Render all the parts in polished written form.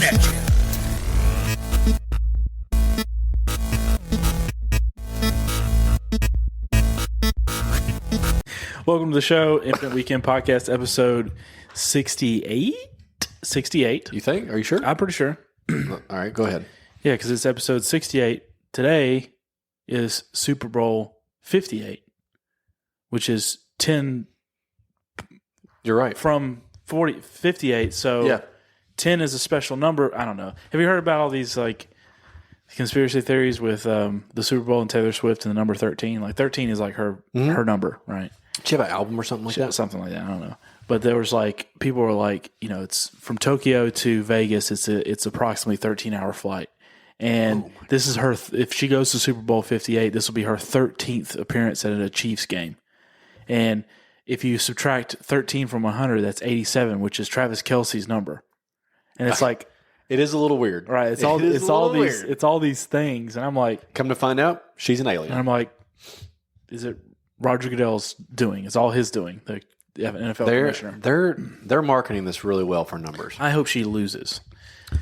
coming at you. Welcome to the show, Infinite Weekend Podcast, episode 68? 68. You think? Are you sure? I'm pretty sure. All right, go ahead. Yeah, because it's episode 68. Today is Super Bowl 58, which is 10 You're right. from 58. So Yeah. 10 is a special number. I don't know. Have you heard about all these like conspiracy theories with the Super Bowl and Taylor Swift and the number 13? Like 13 is like her number, right? Did she have an album or something like that? Something like that. I don't know. But there was like people were like, you know, it's from Tokyo to Vegas. It's approximately 13-hour flight, and this is her. If she goes to Super Bowl 58, this will be her 13th appearance at a Chiefs game. And if you subtract 13 from 100, that's 87, which is Travis Kelce's number. And it's like It is a little weird. right. It's all these things, and I'm like, Come to find out, she's an alien. and I'm like, is it Roger Goodell's doing? It's all his doing. The NFL commissioner. They're marketing this really well for numbers. I hope she loses. I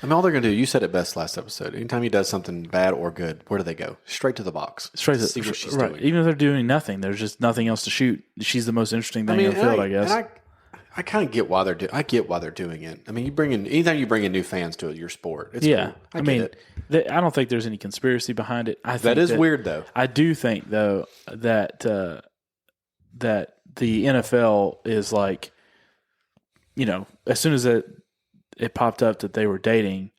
mean, all they're going to do, you said it best last episode. Anytime he does something bad or good, where do they go? Straight to the box. Straight to see what she's right. doing. Even if they're doing nothing, there's just nothing else to shoot. She's the most interesting thing on the field, I guess. And I kind of get why they're I get why they're doing it. I mean, anytime you bring in new fans to your sport, it's yeah. cool. I mean, I don't think there's any conspiracy behind it. I think that is weird, though. I do think though that that the NFL is like, you know, as soon as it popped up that they were dating,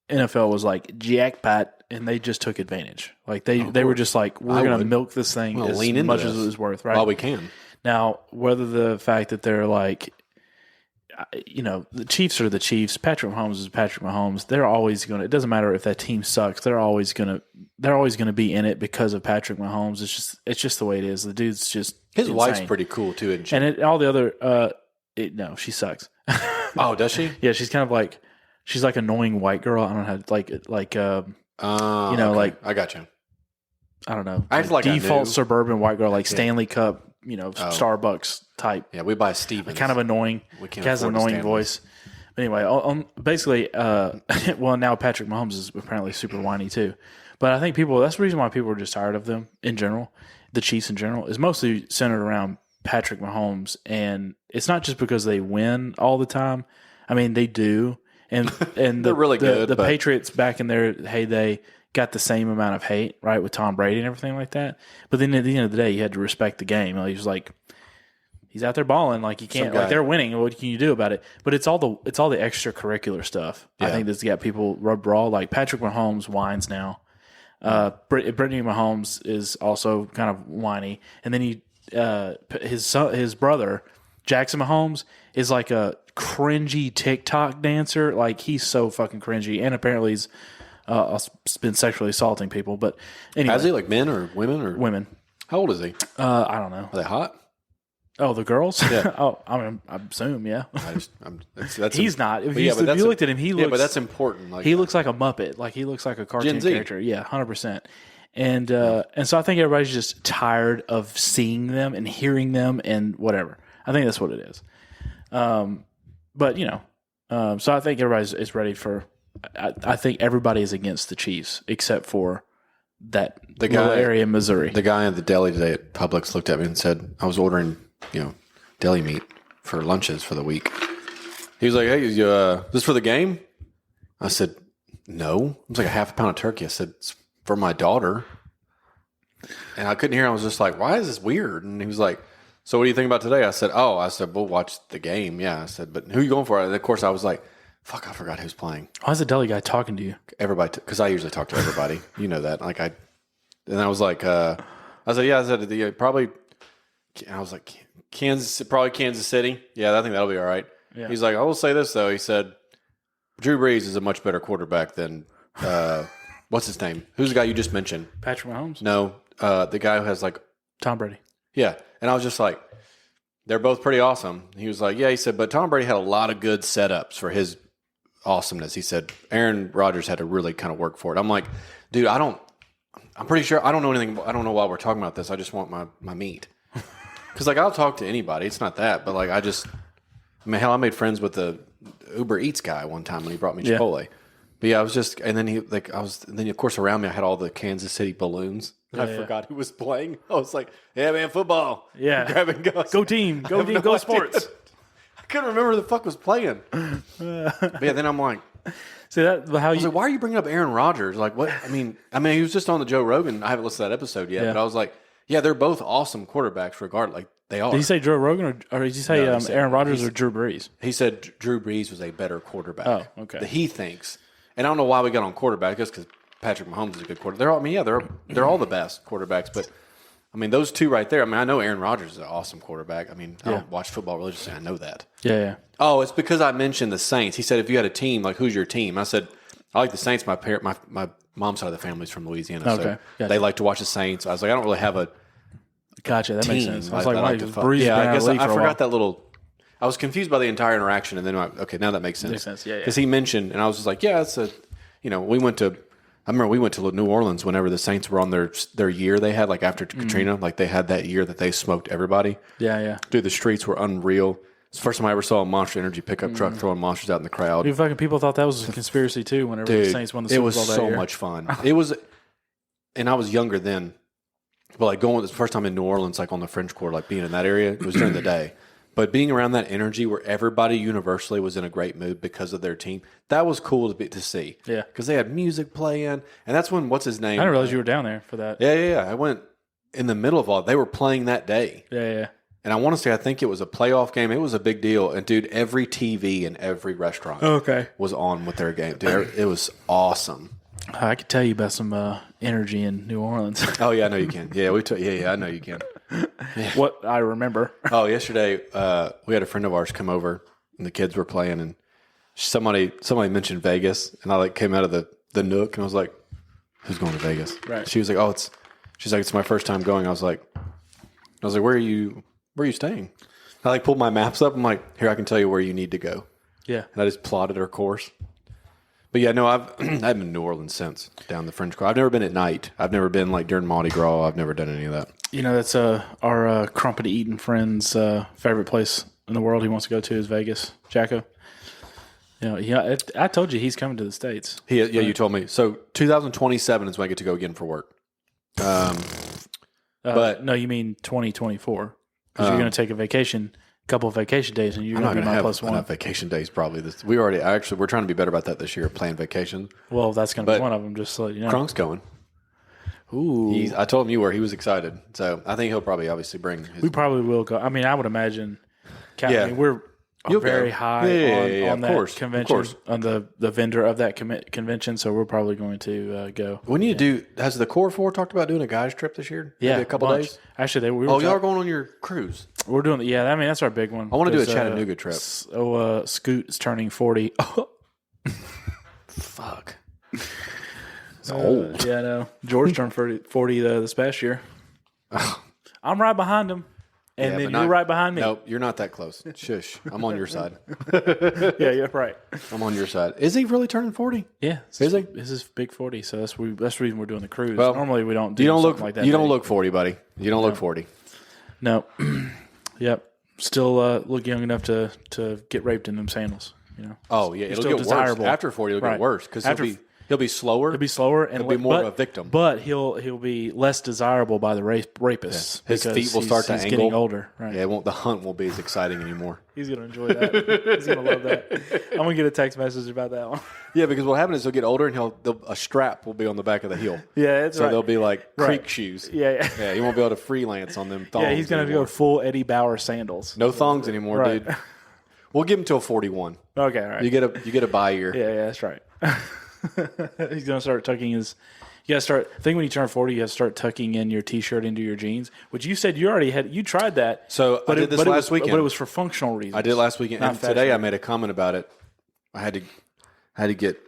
NFL was like jackpot, and they just took advantage. Like they were just like, we're going to milk this thing as much as it was worth, right? While we can. Now, whether the fact that they're like, you know, the Chiefs are the Chiefs. Patrick Mahomes is Patrick Mahomes. They're always going to. It doesn't matter if that team sucks. They're always going to be in it because of Patrick Mahomes. It's just the way it is. The dude's just his insane. wife's pretty cool too, isn't she? And all the other, no, she sucks. Oh, does she? Yeah, she's kind of like she's like annoying white girl. I don't know how to you know, okay. like I got you. I don't know. I feel like default suburban white girl, like Stanley Cup, you know, Starbucks type. Yeah, we buy Stevens. Kind of annoying. We can't has an afford annoying voice. But anyway, basically, well, now Patrick Mahomes is apparently super whiny too. But I think that's the reason why people are just tired of them in general. The Chiefs in general is mostly centered around Patrick Mahomes, and it's not just because they win all the time. I mean, they do, and they're really good. The Patriots back in their heyday got the same amount of hate, right, with Tom Brady and everything like that. But then at the end of the day, you had to respect the game. He was like, he's out there balling, like you can't, like they're winning. What can you do about it? But it's all the extracurricular stuff. Yeah. I think that's got people rubbed raw. Like Patrick Mahomes whines now. Brittany Mahomes is also kind of whiny, and then his brother Jackson Mahomes is like a cringy TikTok dancer. Like he's so fucking cringy, and apparently he's been sexually assaulting people. But anyway, has he, like men or women or women? How old is he? I don't know. Are they hot? Oh, the girls? Yeah. Oh, I mean, I assume, yeah. That's he's not. If yeah, you looked at him, he looks. Yeah, but that's important. Like, he looks like a Muppet. Like he looks like a cartoon Gen Z. character. Yeah, 100%. And so I think everybody's just tired of seeing them and hearing them and whatever. I think that's what it is. But you know, so I think everybody's ready for. I think everybody is against the Chiefs except for that little area in Missouri. The guy at the deli today at Publix looked at me and said, "I was ordering, deli meat for lunches for the week." He was like, "Hey, is this for the game?" I said, "No." It was like a half a pound of turkey. I said, "It's for my daughter." And I couldn't hear. I was just like, "Why is this weird?" And he was like, "So what do you think about today?" I said, we'll watch the game. Yeah. I said, "But who are you going for?" And of course, I was like, "Fuck, I forgot who's playing." Why is the deli guy talking to you? Everybody, because I usually talk to everybody. You know that. And I was like, I said, "Yeah." I said, "Probably." And I was like, probably Kansas City. Yeah, I think that'll be all right. Yeah. He's like, "I will say this though." He said, "Drew Brees is a much better quarterback than what's his name? Who's the guy you just mentioned?" Patrick Mahomes? No, the guy who has like Tom Brady. Yeah, and I was just like, they're both pretty awesome. He was like, yeah. He said, but Tom Brady had a lot of good setups for his awesomeness. He said Aaron Rodgers had to really kind of work for it. I'm like, dude, I'm pretty sure I don't know anything. I don't know why we're talking about this. I just want my meat. Because, like, I'll talk to anybody. It's not that. But, like, hell, I made friends with the Uber Eats guy one time when he brought me Chipotle. But yeah, I was just, and then of course around me I had all the Kansas City balloons. I forgot who was playing. I was like, yeah, man, football. Yeah. Grab and go. Go team. Go team. Go sports. I couldn't remember who the fuck was playing. But yeah, then I'm like, see that how I was like, why are you bringing up Aaron Rodgers? Like, what? I mean, he was just on the Joe Rogan. I haven't listened to that episode yet, but I was like, yeah, they're both awesome quarterbacks, regardless. Like, they are. Did he say Joe Rogan or did he say Aaron Rodgers or Drew Brees? He said Drew Brees was a better quarterback. Oh, okay. That he thinks. And I don't know why we got on quarterback, just because Patrick Mahomes is a good quarterback. They're all the best quarterbacks, but I mean, those two right there. I mean, I know Aaron Rodgers is an awesome quarterback. I mean, I don't watch football religiously. I know that. Yeah. Oh, it's because I mentioned the Saints. He said, if you had a team, like, who's your team? I said, I like the Saints. My mom's side of the family's from Louisiana, so they like to watch the Saints. I was like, I don't really have a Gotcha. That makes sense. I was like, I guess I forgot that little. I was confused by the entire interaction, and then okay, now that makes sense. Makes sense. Yeah. Because he mentioned, and I was just like, yeah, it's a. We went to. I remember we went to New Orleans whenever the Saints were on their year they had, like after Katrina, like they had that year that they smoked everybody. Yeah. Dude, the streets were unreal. It's the first time I ever saw a Monster Energy pickup truck throwing monsters out in the crowd. Dude, fucking people thought that was a conspiracy too. Whenever the Saints won the Super Bowl that year, it was so much fun. It was, and I was younger then. But like going the first time in New Orleans, like on the French Quarter, like being in that area, it was during the day. But being around that energy where everybody universally was in a great mood because of their team, that was cool to see. Yeah. Because they had music playing. And that's when, what's his name? I didn't realize you were down there for that. Yeah. I went in the middle of all, they were playing that day. Yeah. And I want to say, I think it was a playoff game. It was a big deal. And dude, every TV in every restaurant was on with their game. Dude, it was awesome. I could tell you about some energy in New Orleans. Oh yeah, I know you can. Yeah, I know you can. Yeah. What I remember. Oh, yesterday we had a friend of ours come over, and the kids were playing, and somebody mentioned Vegas, and I came out of the nook, and I was like, "Who's going to Vegas?" Right. She was like, she's like, "It's my first time going." I was like, "Where are you staying?" I pulled my maps up. I'm like, "Here, I can tell you where you need to go." Yeah. And I just plotted our course. But yeah, no, I've been in New Orleans since down the French Quarter. I've never been at night. I've never been during Mardi Gras. I've never done any of that. That's our crumpet eating friend's favorite place in the world. He wants to go to is Vegas. Jacko. I told you he's coming to the States. You told me. So 2027 is when I get to go again for work. But no, you mean 2024 because you're going to take a vacation. Couple of vacation days, and you're going to be my plus one. Enough vacation days, probably. We're trying to be better about that this year, plan vacations. Well, that's going to be one of them, just so you know. Kronk's going. Ooh. I told him you were. He was excited. So I think he'll probably obviously bring his. We probably will go. I mean, I would imagine. We're very high on that convention, on the vendor of that convention, so we're probably going to go. We need to do. Has the Core 4 talked about doing a guys trip this year? Yeah, maybe a couple days. Actually, y'all are going on your cruise. We're doing. Yeah, I mean that's our big one. I want to do a Chattanooga trip. Scoot is turning 40. Fuck. It's old. Yeah, I know. George turned 40 this past year. I'm right behind him. And then you're right behind me. Nope, you're not that close. Shush. I'm on your side. Yeah, right. I'm on your side. Is he really turning 40? Yeah. Is he? This is big 40, so that's the reason we're doing the cruise. Well, normally we don't do something like that. You don't look 40, buddy. You don't look 40. No. Yep. Still look young enough to get raped in them sandals. Oh, yeah. It'll get desirable. Worse. After 40, it'll get worse because he'll be slower. He'll be slower and he'll be more of a victim. But he'll be less desirable by the rapists. Yeah. His feet will start to angle. He's getting older. Right. Yeah, the hunt won't be as exciting anymore. He's going to enjoy that. He's going to love that. I'm going to get a text message about that one. Yeah, because what happens is he'll get older and a strap will be on the back of the heel. Yeah, that's right. So they'll be like creek shoes. Yeah. Yeah, he won't be able to freelance on them thongs. Yeah, he's going to go full Eddie Bauer sandals. No thongs anymore, dude. We'll give him till 41. Okay, all right. You get a bye year. Yeah, that's right. He's going to start tucking his. You got to start. I think when you turn 40, you have to start tucking in your T-shirt into your jeans, which you said you already had. You tried that. So I did this last weekend, but it was for functional reasons. I did last weekend, and today I made a comment about it. I had to get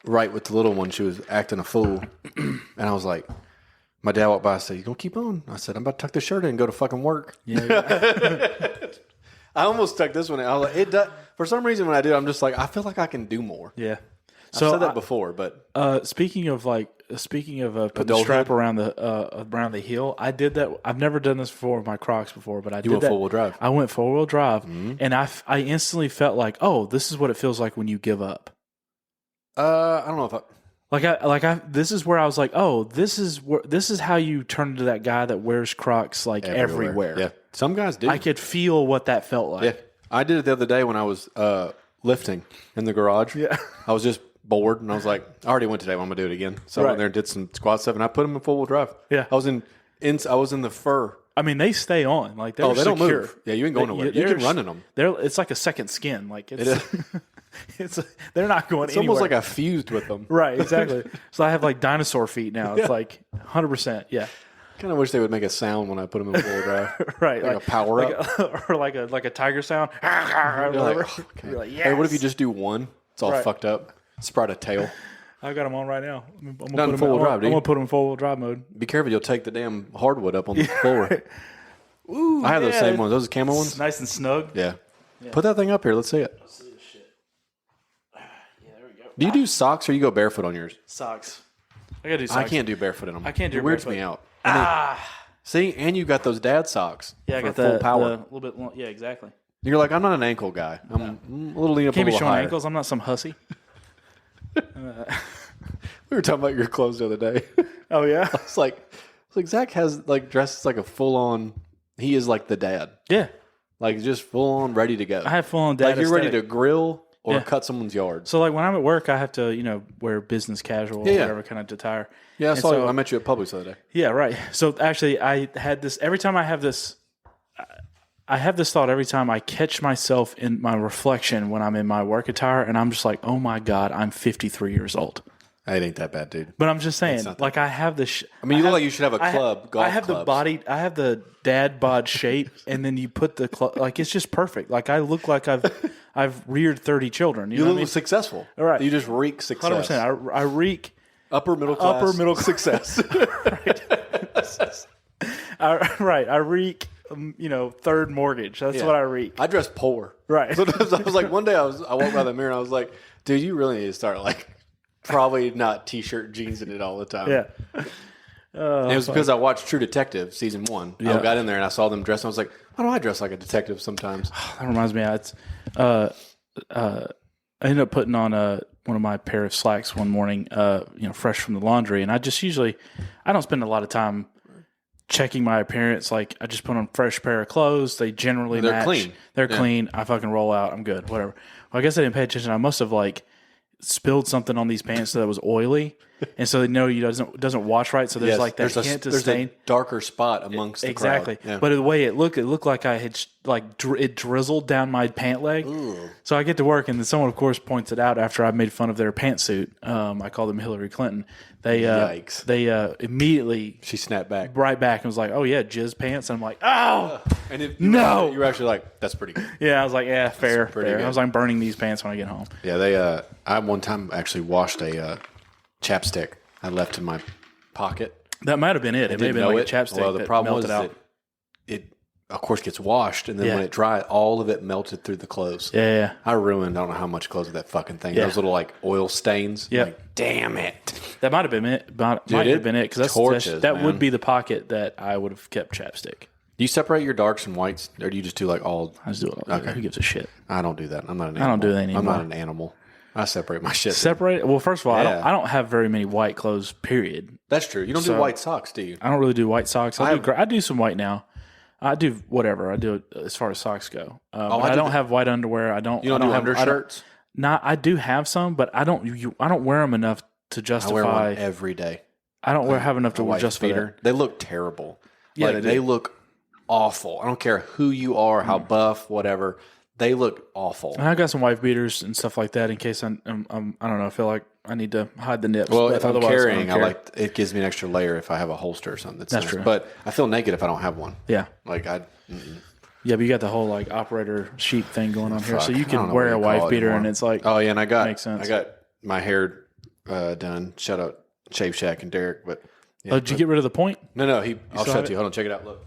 right with the little one. She was acting a fool, and I was like, my dad walked by and said, "You gonna keep on?" I said, "I'm about to tuck this shirt in and go to fucking work." Yeah. I almost tucked this one in. I was like, it does. For some reason, when I do, I'm just like, I feel like I can do more. Yeah. I've said that before, but speaking of putting the strap around the heel, I did that. I've never done this before with my Crocs before, but I did that. You went 4-wheel drive. I went 4-wheel drive, and I instantly felt like, oh, this is what it feels like when you give up. I don't know if this is where I was like, oh, this is how you turn into that guy that wears Crocs like everywhere. Yeah, some guys do. I could feel what that felt like. Yeah, I did it the other day when I was lifting in the garage. Yeah, I was just bored, and I was like, I already went today. I'm gonna do it again. So I went there and did some squat stuff, and I put them in 4-wheel drive. Yeah, I was in the fur. I mean, they stay on. Like they don't move. Yeah, you ain't going nowhere. You can run in them. It's like a second skin. Like they're not going. It's almost like I fused with them. Right, exactly. So I have like dinosaur feet now. It's like 100%. Yeah. Kind of wish they would make a sound when I put them in 4-wheel drive. Right, like a power up, or like a tiger sound. You're like, okay. You're like, yes. Hey, what if you just do one? It's all fucked up. Sprout a tail. I got them on right now. I'm gonna put them in 4-wheel drive mode. Be careful, you'll take the damn hardwood up on the floor. Ooh, I have those same ones. Those camo ones. Nice and snug. Yeah. Put that thing up here. Let's see it. Let's see this shit. Yeah, there we go. Do you do socks or you go barefoot on yours? Socks. I gotta do socks. I can't do barefoot in them. I can't do it. Weirds me out. See, and you got those dad socks. Yeah, I got full power. A little bit. Yeah, exactly. You're like, I'm not an ankle guy. I'm a little lean up. Can't be showing ankles. I'm not some hussy. We were talking about your clothes the other day. Oh yeah. I was like Zach has like dresses like a full on. He is like the dad. Yeah. Like just full on ready to go. I have full on dad. Like you're ready to grill or cut someone's yard. So like when I'm at work, I have to wear business casual or whatever kind of attire. Yeah, I saw you. I met you at Publix the other day. Yeah, right. So actually, I had this every time I have this thought every time I catch myself in my reflection when I'm in my work attire, and I'm just like, oh my God, I'm 53 years old. It ain't that bad, dude. But I'm just saying, like I have this. I mean, you look like you should have a club. Golf I have clubs. the body. I have the dad bod shape, and then you put the like it's just perfect. Like I look like I've reared 30 children. You know look successful. All right, you just reek success. 100%. I reek upper middle class success. Right. I reek. Third mortgage. That's what I reek. I dress poor. Right. Sometimes I was like, one day I walked by the mirror and I was like, dude, you really need to start like. Probably not t-shirt, jeans in it all the time. Yeah. And it was because I watched True Detective season 1. Yeah. I got in there and I saw them dress and I was like, why don't I dress like a detective sometimes? That reminds me, I ended up putting on one of my pair of slacks one morning, fresh from the laundry. And I don't spend a lot of time checking my appearance. Like I just put on a fresh pair of clothes. They generally match. Clean. They're clean. I fucking roll out. I'm good. Whatever. Well, I guess I didn't pay attention. I must have spilled something on these pants that was oily, and so they know doesn't wash right. So there's like that hint of stain, a darker spot amongst the exactly. crowd. Yeah. But the way it looked like I had it drizzled down my pant leg. Ooh. So I get to work, and then someone of course points it out after I made fun of their pantsuit. I call them Hillary Clinton. Yikes. They immediately she snapped back right back and was like, "Oh yeah, jizz pants." And I'm like, "Oh and if you were actually like, that's pretty good." Yeah, I was like, "Yeah, fair." Good. I was like, burning these pants when I get home. Yeah, they. I one time actually washed a chapstick I left in my pocket. That might have been it. It may have been like a chapstick. Well, the problem was that it of course gets washed, and then when it dried, all of it melted through the clothes. Yeah. I ruined I don't know how much clothes with that fucking thing. Yeah. Those little like oil stains. Yeah. Like, damn it. That might have been it. Might have been it because that man. would be the pocket that I would have kept chapstick. Do you separate your darks and whites, or do you just do like all? I just do it all. Okay. Who gives a shit? I don't do that. I'm not an animal. I don't do that anymore. I'm not an animal. I separate my shit. Separate? Well, first of all, I don't have very many white clothes, period. That's true. You don't do white socks, do you? I don't really do white socks. I do some white now. I do whatever. I do it as far as socks go. I don't have white underwear. I don't. You don't do undershirts? I do have some, but I don't wear them enough to justify. I wear one every day. I don't have enough to justify that. They look terrible. Yeah, they look awful. I don't care who you are, how buff, whatever. They look awful. And I got some wife beaters and stuff like that in case I don't know. I feel like I need to hide the nips. Well, if I'm carrying, it gives me an extra layer if I have a holster or something. That's true. But I feel naked if I don't have one. Yeah. Yeah, but you got the whole operator sheet thing going on here, so you can wear a wife beater, and it's like, oh yeah, and makes sense. I got my hair done. Shout out Shave Shack and Derek. But did you get rid of the point? No, I'll show it to you. Hold on, check it out. Look.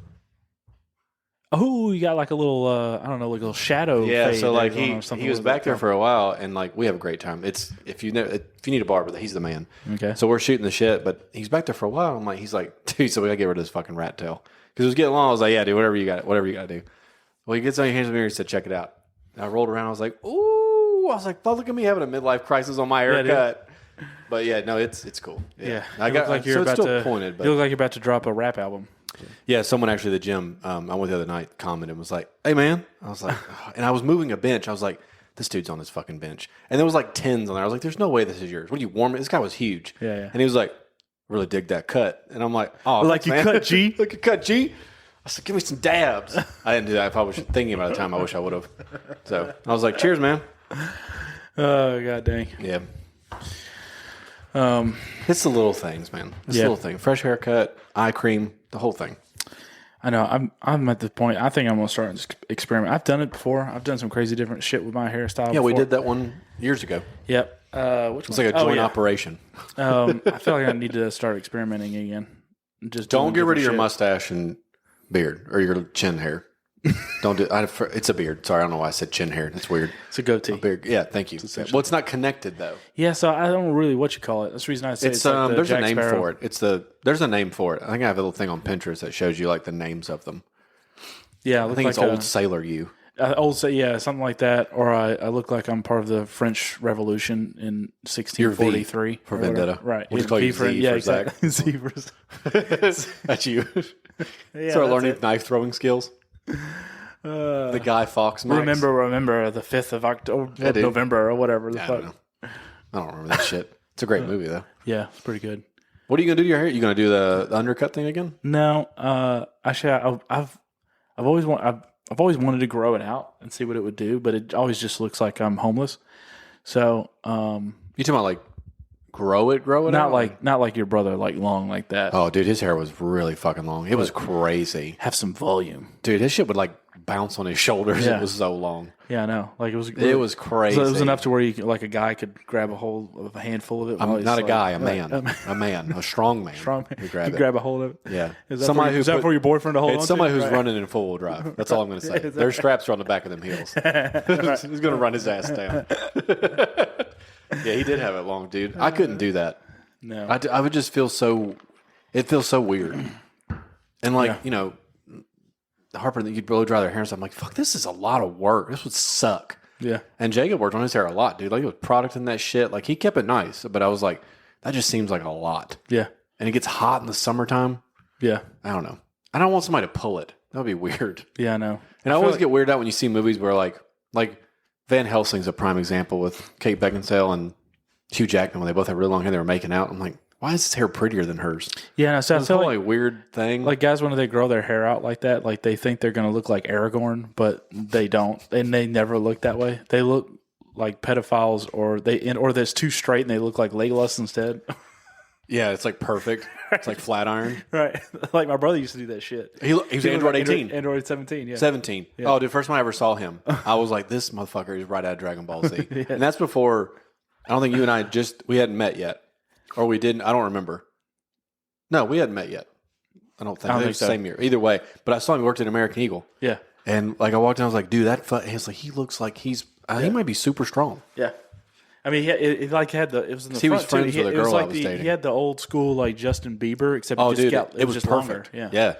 Oh, you got like a little, I don't know, like a little shadow. Yeah, fade so like there going on or something. he was What back there for a while, and like we have a great time. It's if you need a barber, he's the man. Okay. So we're shooting the shit, but he's back there for a while. I'm like, he's like, dude, so we gotta get rid of this fucking rat tail because it was getting long. I was like, yeah, dude, whatever you got to do. Well, he gets on your hands and mirror. He said, check it out. And I rolled around. I was like, ooh, I was like, look at me having a midlife crisis on my haircut. But yeah, no, it's cool. Yeah, I got like you're so about it's still to. pointed, but You look like you're about to drop a rap album. yeah, someone actually at the gym, I went the other night, commented and was like, hey, man. I was like, and I was moving a bench. I was like, this dude's on this fucking bench. And there was like 10s on there. I was like, there's no way this is yours. What are you warming? This guy was huge. Yeah. And he was like, really dig that cut. And I'm like, oh, Like you cut G? Like you cut G? I said, give me some dabs. I didn't do that. If I was thinking about the time, I wish I would have. So I was like, cheers, man. Oh, god dang. Yeah. It's the little things, man. It's the little thing. Fresh haircut, eye cream, the whole thing. I know. I'm at the point. I think I'm gonna start and experiment. I've done it before. I've done some crazy different shit with my hairstyle. Yeah, before. we did that one years ago. Yep. Which It was like a joint operation. I feel like I need to start experimenting again. Just Don't get rid of your shit. mustache and beard or your chin hair. Don't do. It's a beard. Sorry, I don't know why I said chin hair. That's weird. It's a goatee. Beard. Yeah, thank you. Well, it's not connected though. Yeah, so I don't know really what you call it. That's the reason I say It's like the there's Jack a name Sparrow. for it. There's a name for it. I think I have a little thing on Pinterest that shows you like the names of them. Yeah, I think it's Old Sailor You. Something like that. Or I look like I'm part of the French Revolution in 1643 for Vendetta. Right. We'll just call you Z yeah, for exactly. Z for That's you. yeah, Start learning knife throwing skills. The Guy Fawkes. Max. Remember the 5th of October, November or whatever. I don't know. I don't remember that shit. It's a great movie though. Yeah, it's pretty good. What are you gonna do to your hair? You gonna do the undercut thing again? No, actually, I've always wanted to grow it out and see what it would do, but it always just looks like I'm homeless. So, You talking about like grow it not like your brother, like long like that. Oh, dude, his hair was really fucking long. It was crazy. Have some volume, dude. His shit would like bounce on his shoulders. Yeah. It was so long. Yeah, I know. Like it was crazy. So it was enough to where like a guy could grab a hold of a handful of it. I'm not a guy, a man, a strong man. Strong man. You grab grab a hold of it. Yeah. Is that for your boyfriend to hold on to? It's somebody who's running in full-wheel drive. That's all I'm going to say. Their straps are on the back of them heels. He's going to run his ass down. Yeah, he did have it long, dude. I couldn't do that. No. I would just feel so. It feels so weird. And like Harper, you'd blow dry their hair, and so I'm like, fuck, this is a lot of work. This would suck. Yeah. And Jacob worked on his hair a lot, dude. Like, it was product and that shit. Like, he kept it nice, but I was like, that just seems like a lot. Yeah. And it gets hot in the summertime. Yeah. I don't know. I don't want somebody to pull it. That would be weird. Yeah, I know. And I always get weirded out when you see movies where, like Van Helsing's a prime example with Kate Beckinsale and Hugh Jackman when they both had really long hair. They were making out. I'm like, why is his hair prettier than hers? Yeah, no, so I feel like weird thing. Like guys, when they grow their hair out like that, like they think they're going to look like Aragorn, but they don't, and they never look that way. They look like pedophiles, or that's too straight, and they look like Legolas instead. Yeah, it's like perfect. It's like flat iron. Right. Like my brother used to do that shit. He was Android 18. Android 17, yeah. 17. Yeah. Oh, dude, first time I ever saw him, I was like, this motherfucker is right out of Dragonball Z. Yeah. And that's before, I don't think you and I we hadn't met yet. Or we didn't, I don't remember. No, we hadn't met yet. I don't think. It was the same year. Either way. But I saw him, he worked at American Eagle. Yeah. And like I walked in, I was like, dude, he looks like he might be super strong. Yeah. I mean, it like had it was in the he front was friends too. with a girl I was dating. He had the old school like Justin Bieber, except it was just perfect. Longer. Yeah.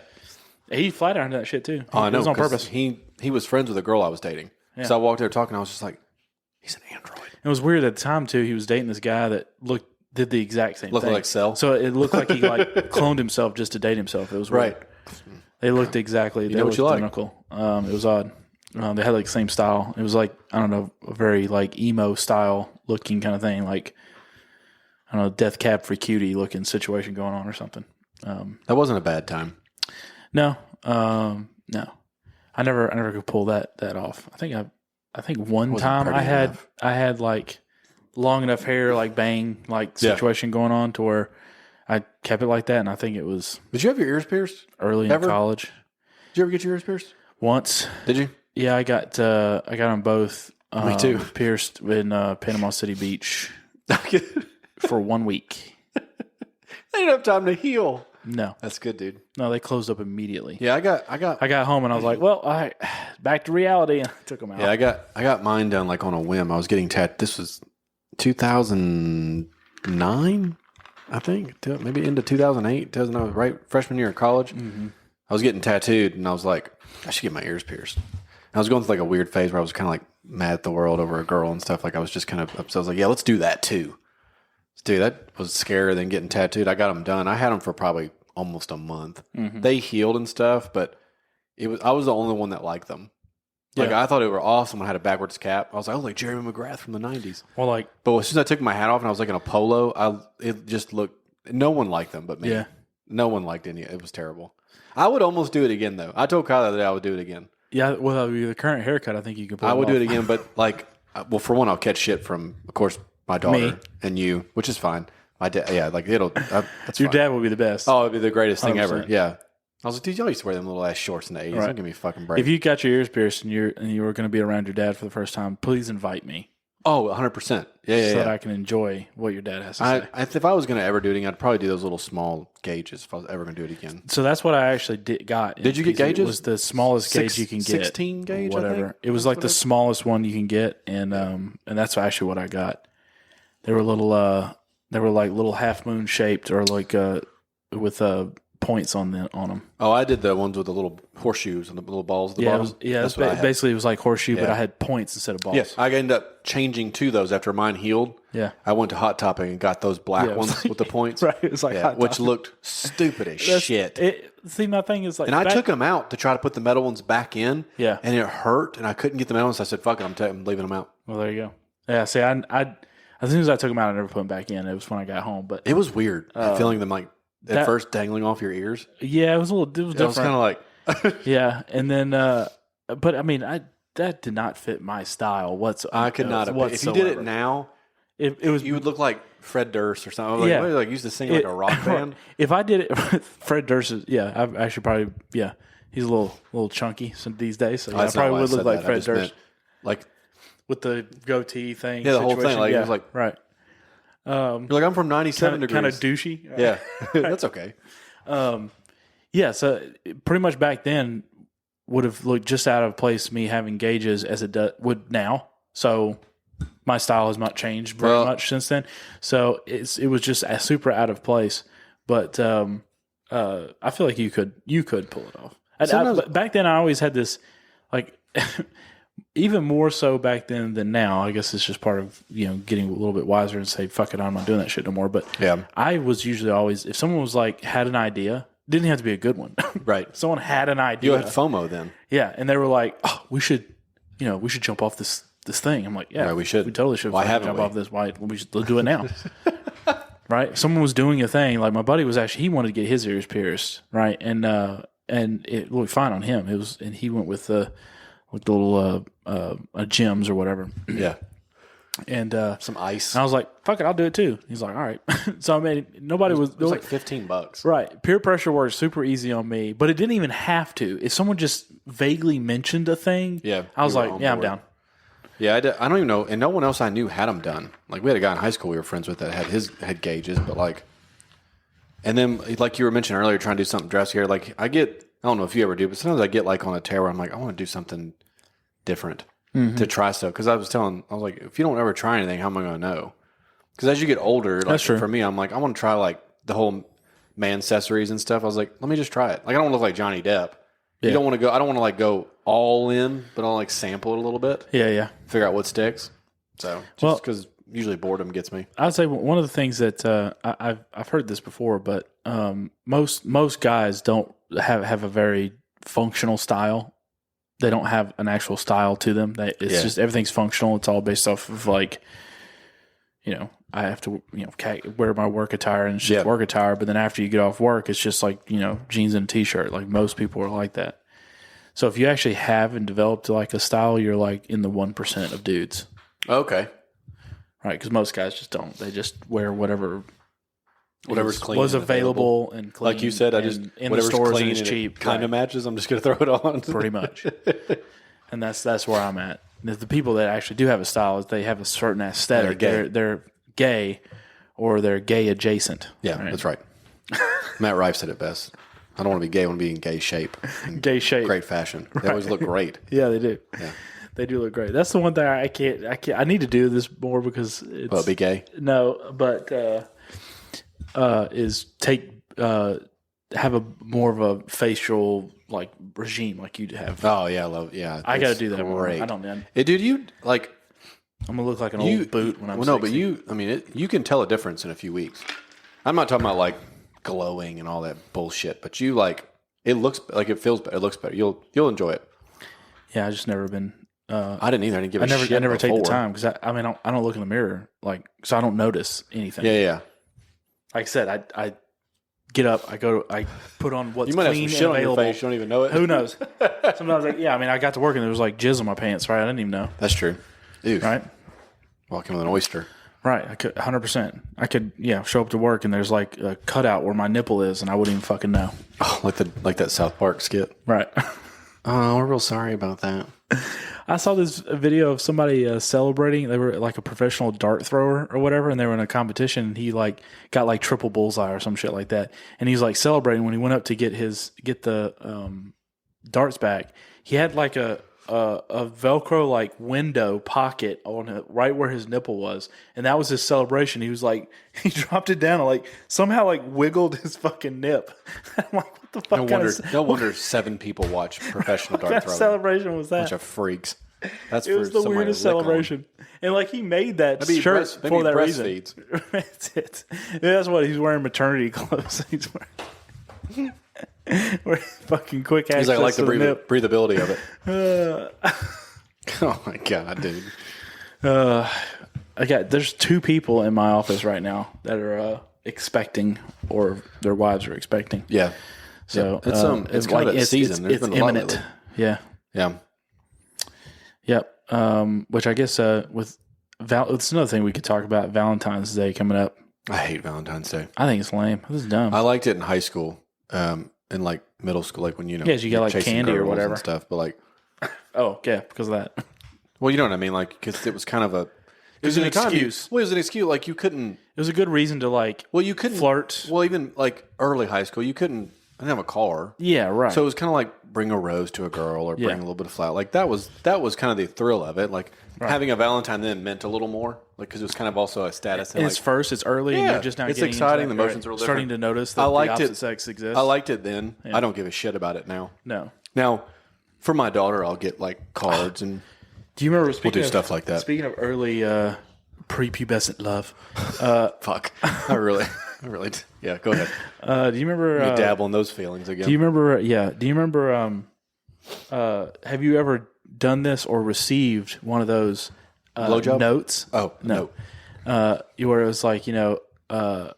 He flat ironed that shit too. I know. It was on purpose. He was friends with a girl I was dating. Yeah. So I walked there talking. I was just like, he's an android. It was weird at the time too. He was dating this guy that did the exact same thing. Looked like Cell. So it looked like he like cloned himself just to date himself. It was weird. Right. They looked exactly. They looked identical. It was odd. They had like the same style. It was like, I don't know, a very like emo style looking kind of thing. Like, I don't know, Death Cab for Cutie looking situation going on or something. That wasn't a bad time. No. No. I never could pull that off. I think one time I had like long enough hair, like bang, like situation going on to where I kept it like that. And I think it was. Did you have your ears pierced? Early in college. Did you ever get your ears pierced? Once. Did you? Yeah, I got them both. Me too. Pierced in Panama City Beach for 1 week. I didn't have time to heal. No. That's good, dude. No, they closed up immediately. Yeah, I got home and I was like, well, back to reality, and I took them out. Yeah, I got mine done like on a whim. I was getting This was 2009, I think, maybe into 2008. I was right freshman year of college. Mm-hmm. I was getting tattooed, and I was like, I should get my ears pierced. And I was going through like a weird phase where I was kind of like mad at the world over a girl and stuff. Like I was just kind of upset. I was like, yeah, let's do that too. Dude, that was scarier than getting tattooed. I got them done. I had them for probably almost a month. Mm-hmm. They healed and stuff, but I was the only one that liked them. Like I thought they were awesome when I had a backwards cap. I was like, oh, like Jeremy McGrath from the 90s. Well, but as soon as I took my hat off and I was like in a polo, it just looked. No one liked them but me. Yeah. No one liked any. It was terrible. I would almost do it again though. I told Kyle the other day I would do it again. Yeah, well, the current haircut, I think you could. I would do it again, but like, well, for one, I'll catch shit from, of course, my daughter and you, which is fine. My dad, yeah, like it'll. That's your fine. dad will be the best. Oh, it'd be the greatest thing ever. Yeah, I was like, dude, y'all used to wear them little ass shorts in the 80s. Right. Don't give me a fucking break. If you got your ears pierced and you were going to be around your dad for the first time, please invite me. Oh, 100%. Yeah, so that I can enjoy what your dad has to say. If I was going to ever do it again, I'd probably do those little small gauges if I was ever going to do it again. So that's what I actually got. Did you get gauges? It was the smallest gauge you can get. 16 gauge, whatever. It was like the smallest one you can get, and that's actually what I got. They were little. They were like little half moon shaped, or like with points on them. Oh, I did the ones with the little horseshoes and the little balls at the bottom. Basically it was like horseshoe, but I had points instead of balls. Yes, I ended up changing to those after mine healed. Yeah, I went to Hot Topping and got those black ones with the points. Right, it was like which looked stupid as shit. See, my thing is like, and I took them out to try to put the metal ones back in. Yeah, and it hurt, and I couldn't get the metal ones. So I said, "Fuck it, I'm leaving them out." Well, there you go. Yeah, see, I as soon as I took them out, I never put them back in. It was when I got home, but it was weird feeling them like at first dangling off your ears. Yeah, it was different. It was kind of like yeah, and then but I mean, that did not fit my style whatsoever. I could not have. If you did it now, it was you would look like Fred Durst or something. I was like, what, like used to sing like a rock band. If I did it, Fred Durst is I actually probably he's a little chunky these days, so I probably would look like Fred Durst, like with the goatee thing. Yeah, the whole thing. Like it was like right. You're like, I'm from 97 degrees. Kind of douchey. Yeah, that's okay. Yeah, so pretty much back then would have looked just out of place me having gauges as it would now. So my style has not changed very much since then. So it was just super out of place. But I feel like you could pull it off. Back then I always had this like even more so back then than now. I guess it's just part of getting a little bit wiser and say, fuck it, I'm not doing that shit no more. But I was usually always, if someone was like had an idea, didn't have to be a good one, right? Someone had an idea. You had FOMO then, and they were like, oh, we should jump off this thing. I'm like, we should. We totally should. Why haven't jump we? off this? Why we should do it now? Right? Someone was doing a thing. Like my buddy was actually, he wanted to get his ears pierced, right? And it looked fine on him. And he went with the little gems or whatever. Yeah. And some ice. And I was like, fuck it, I'll do it too. He's like, all right. So I mean, it was like $15. Right. Peer pressure works super easy on me, but it didn't even have to. If someone just vaguely mentioned a thing, I was like, I'm down. Yeah, I don't even know, and no one else I knew had them done. Like we had a guy in high school we were friends with that had gauges, but like, and then like you were mentioning earlier, trying to do something drastic here. Like I don't know if you ever do, but sometimes I get like on a tear where I'm like, I want to do something different to try stuff. Because I was like, if you don't ever try anything, how am I going to know? Because as you get older, like for me, I'm like, I want to try like the whole man accessories and stuff. I was like, let me just try it. Like I don't want to look like Johnny Depp. You don't want to go. I don't want to like go all in, but I'll like sample it a little bit. Yeah. Figure out what sticks. So just because usually boredom gets me. I'd say one of the things that I've heard this before, but most guys don't have a very functional style. They don't have an actual style to them. It's just everything's functional. It's all based off of like, I have to wear my work attire and it's just work attire. But then after you get off work, it's just like jeans and a t-shirt. Like most people are like that. So if you actually have and developed like a style, you're like in the 1% of dudes. Okay. Right, because most guys just don't. They just wear whatever's clean was available and clean. Like you said, in the stores clean and cheap kind of matches. I'm just going to throw it on. Pretty much. And that's where I'm at. The people that actually do have a style is they have a certain aesthetic. They're gay or they're gay adjacent. Yeah, right? That's right. Matt Rife said it best. I don't want to be gay. I want to be in gay shape. Gay shape. Great fashion. They always look great. Yeah, they do. Yeah. They do look great. That's the one thing I can't. I need to do this more because it's. Well, be gay? No, but is take have a more of a facial like regime like you have. Oh yeah, yeah. I got to do that more. Great. I don't. Man. Dude, you like. I'm gonna look like an old boot when I'm. Well, 60. no, but you. I mean, you can tell a difference in a few weeks. I'm not talking about like glowing and all that bullshit, but you like it looks like it feels better. It looks better. You'll enjoy it. Yeah, I just never been. I didn't either. I didn't give a shit. I never take the time because I don't look in the mirror like so I don't notice anything. Yeah. Like I said, I get up, I put on what's you might clean have some shit and available. on your face. You don't even know it. Who knows? Sometimes, I got to work and there was like jizz on my pants. Right, I didn't even know. That's true. Ew. Right, walking with an oyster. Right, I could 100%. I could show up to work and there's like a cutout where my nipple is and I wouldn't even fucking know. Oh, like that South Park skit. Right. Oh, we're real sorry about that. I saw this video of somebody celebrating. They were like a professional dart thrower or whatever, and they were in a competition. And he like got like triple bullseye or some shit like that. And he's like celebrating when he went up to get the darts back. He had like a Velcro like window pocket on it right where his nipple was, and that was his celebration. He was like, he dropped it down and like somehow like wiggled his fucking nip. I'm like, what the fuck? No wonder 7 people watch professional dart throwing. Celebration was that? Bunch of freaks. It was the weirdest celebration, and like he made that shirt for that reason. That's it. That's what he's wearing. Maternity clothes. He's wearing. Fucking quick access. He's like the breathability of it. Oh my god, dude. There's 2 people in my office right now that are expecting, or their wives are expecting. Yeah. So it's kind of a season. It's imminent. Yeah. Yeah. Yep. Which I guess it's another thing we could talk about. Valentine's Day coming up. I hate Valentine's Day. I think it's lame. This is dumb. I liked it in high school. In like middle school, like when you get like candy or whatever and stuff, but like, oh yeah, because of that. Well, you know what I mean, like because it was kind of it was an excuse. It was an excuse. Like you couldn't. It was a good reason to like. Well, you couldn't flirt. Well, even like early high school, you couldn't. I didn't have a car. Yeah, right. So it was kind of like bring a rose to a girl or bring a little bit of flower. Like that was kind of the thrill of it. Like having a Valentine then meant a little more, like because it was kind of also a status. And it's it's early, and you're just now it's getting exciting. Into The emotions are a little starting different. to notice that the opposite sex exists. I liked it then. Yeah. I don't give a shit about it now. No. Now, for my daughter, I'll get like cards and. Do you remember? We'll do stuff like that. Speaking of early prepubescent love, fuck, I really. Yeah, go ahead. Do you remember? You dabble in those feelings again. Do you remember? Yeah. Do you remember? Have you ever done this or received one of those notes? Oh no. Where it was like what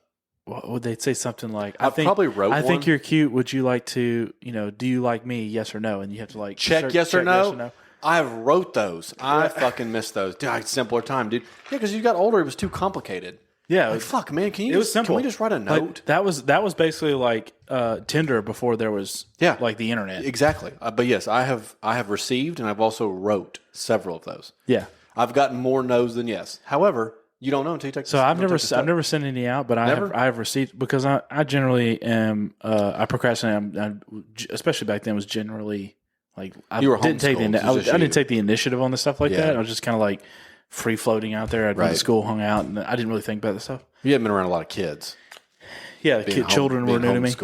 would they say something like? I probably wrote. I think you're cute. Would you like to? Do you like me? Yes or no? And you have to like check yes or no. I wrote those. I fucking missed those. Dude, simpler time, dude. Yeah, because you got older, it was too complicated. Yeah, like, fuck, man. It was simple. Can we just write a note? Like, that was basically like Tinder before there was like the internet. Exactly. But yes, I have received and I've also wrote several of those. Yeah, I've gotten more no's than yes. However, you don't know until you take. So I've never sent any out, but I have received because I generally am I procrastinate. Especially back then was generally like I didn't take the initiative on the stuff like that. I was just kind of like free floating out there. I'd go to school, hung out, and I didn't really think about this stuff. You hadn't been around a lot of kids. Yeah, children were new to me.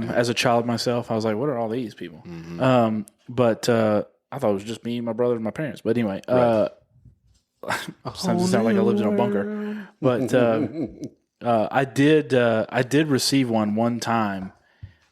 As a child myself, I was like, what are all these people? Mm-hmm. But I thought it was just me, my brother, and my parents. But anyway, sometimes it sounded like I lived in a bunker. But I did receive one time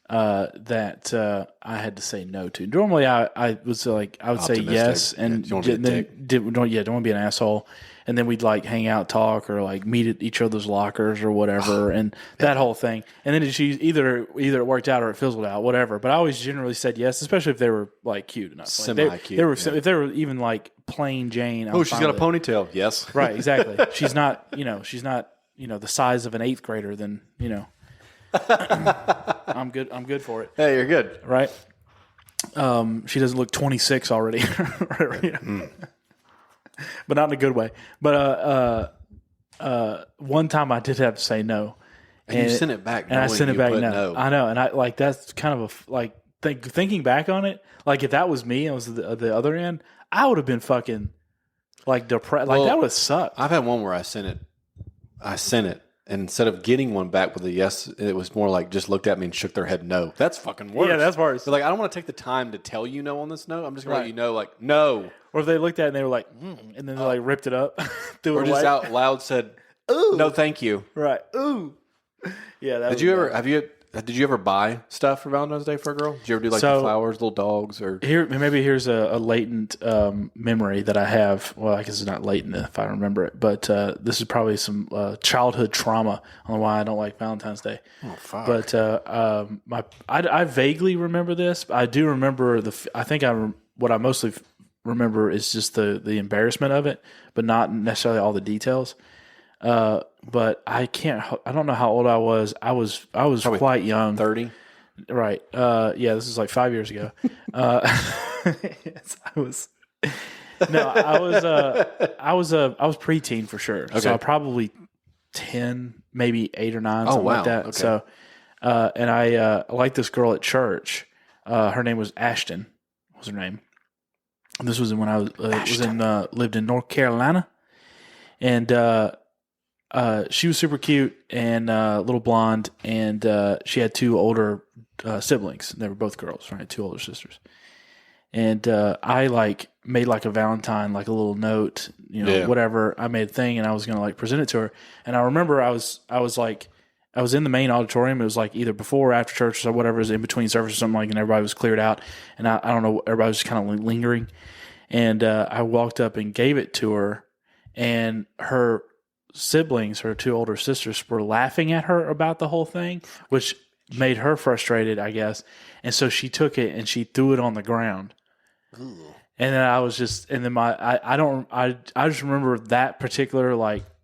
that I had to say no to. Normally, I was like, I would say yes, and don't want to be an asshole. And then we'd like hang out, talk, or like meet at each other's lockers or whatever, and that whole thing. And then either it worked out or it fizzled out, whatever. But I always generally said yes, especially if they were like cute enough, semi-cute. If they were even like plain Jane. Oh, she's got a ponytail. Yes, right, exactly. She's not the size of an 8th grader. Then I'm good for it. Hey, you're good, right? She doesn't look 26 already, but not in a good way. But one time I did have to say no, And you sent it back. And I sent it back. No. I know. And I like, that's kind of thinking back on it. Like if that was me, and it was the other end, I would have been fucking like depressed. Like that would have sucked. I've had one where I sent it. And instead of getting one back with a yes, it was more like just looked at me and shook their head no. That's fucking worse. Yeah, that's worse. So like, I don't want to take the time to tell you no on this note. I'm just going to let you know, like, no. Or if they looked at it and they were like, and then they like ripped it up. Or just out loud said, ooh. No, thank you. Right. Ooh. Yeah. That Did you ever buy stuff for Valentine's Day for a girl? Did you ever do like the flowers, little dogs, or here's a latent memory that I have. Well, I guess it's not latent if I remember it, but this is probably some childhood trauma on why I don't like Valentine's Day. Oh fuck! But I vaguely remember this. I do remember what I mostly remember is just the embarrassment of it, but not necessarily all the details. But I don't know how old I was. I was probably quite young. 30? Right. Yeah, this is like 5 years ago. Yes, I was preteen for sure. Okay. So probably 10, maybe 8 or 9, something like that. Okay. So, and I liked this girl at church. Her name was Ashton, was her name. And this was when I lived in North Carolina. And, she was super cute and a little blonde, and she had 2 older siblings. They were both girls, right? 2 older sisters. And I made a Valentine, like a little note, whatever. I made a thing, and I was gonna present it to her. And I remember I was in the main auditorium. It was like either before or after church or whatever. It was in between services or something and everybody was cleared out. And I don't know, everybody was just kind of lingering. And I walked up and gave it to her, and her siblings, her 2 older sisters, were laughing at her about the whole thing, which made her frustrated, I guess. And so she took it and she threw it on the ground. Ooh. And then I was just, and then I just remember that particular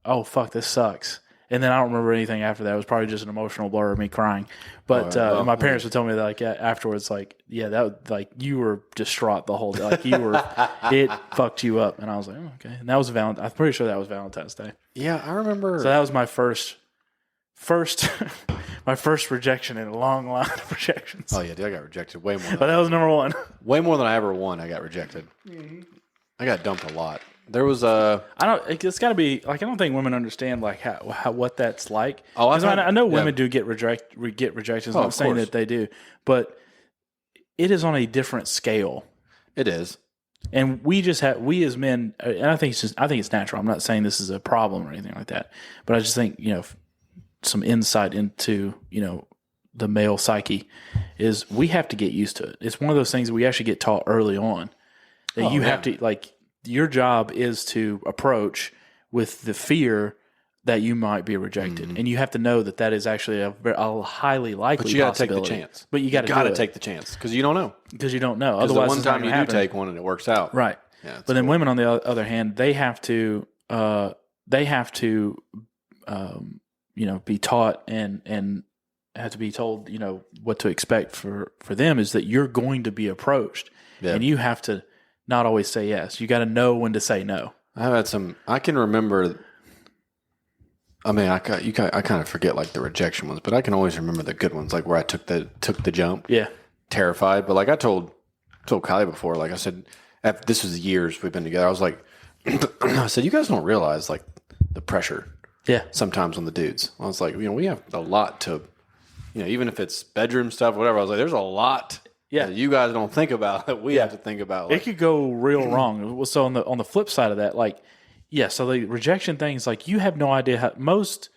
oh fuck, this sucks. And then I don't remember anything after that. It was probably just an emotional blur of me crying. But my parents would tell me that afterwards, you were distraught the whole day. It fucked you up. And I was like, oh, okay. And that was I'm pretty sure that was Valentine's Day. Yeah, I remember. So that was my first my first rejection in a long line of rejections. Oh yeah, dude, I got rejected way more. But that was number 1. Way more than I ever won. I got rejected. Mm-hmm. I got dumped a lot. There was it's got to be I don't think women understand how what that's like. Oh, I know women do get rejections. I'm not saying that they do, but it is on a different scale. It is, and we as men, and I think it's natural. I'm not saying this is a problem or anything like that, but I just think some insight into the male psyche is we have to get used to it. It's one of those things that we actually get taught early on that have to your job is to approach with the fear that you might be rejected. Mm-hmm. And you have to know that is actually a highly likely possibility. But you got to take the chance. But you got to take the chance because you don't know. Because you don't know. Otherwise, the one time you do take one and it works out. Right. Yeah, but then women, on the other hand, they have to be taught and have to be told, what to expect for them is that you're going to be approached. Yeah. And you have to not always say yes. You got to know when to say no. I've had I can remember. I mean, I kind of forget the rejection ones, but I can always remember the good ones, where I took the jump. Yeah, terrified. But I told Kylie before, I said, this was years we've been together. I was like, I said, you guys don't realize the pressure. Yeah, sometimes on the dudes. I was like, we have a lot to, even if it's bedroom stuff, whatever. I was like, there's a lot. Yeah, you guys don't think about that. We have to think about. It could go real wrong. So on the flip side of that, so the rejection thing is you have no idea how most.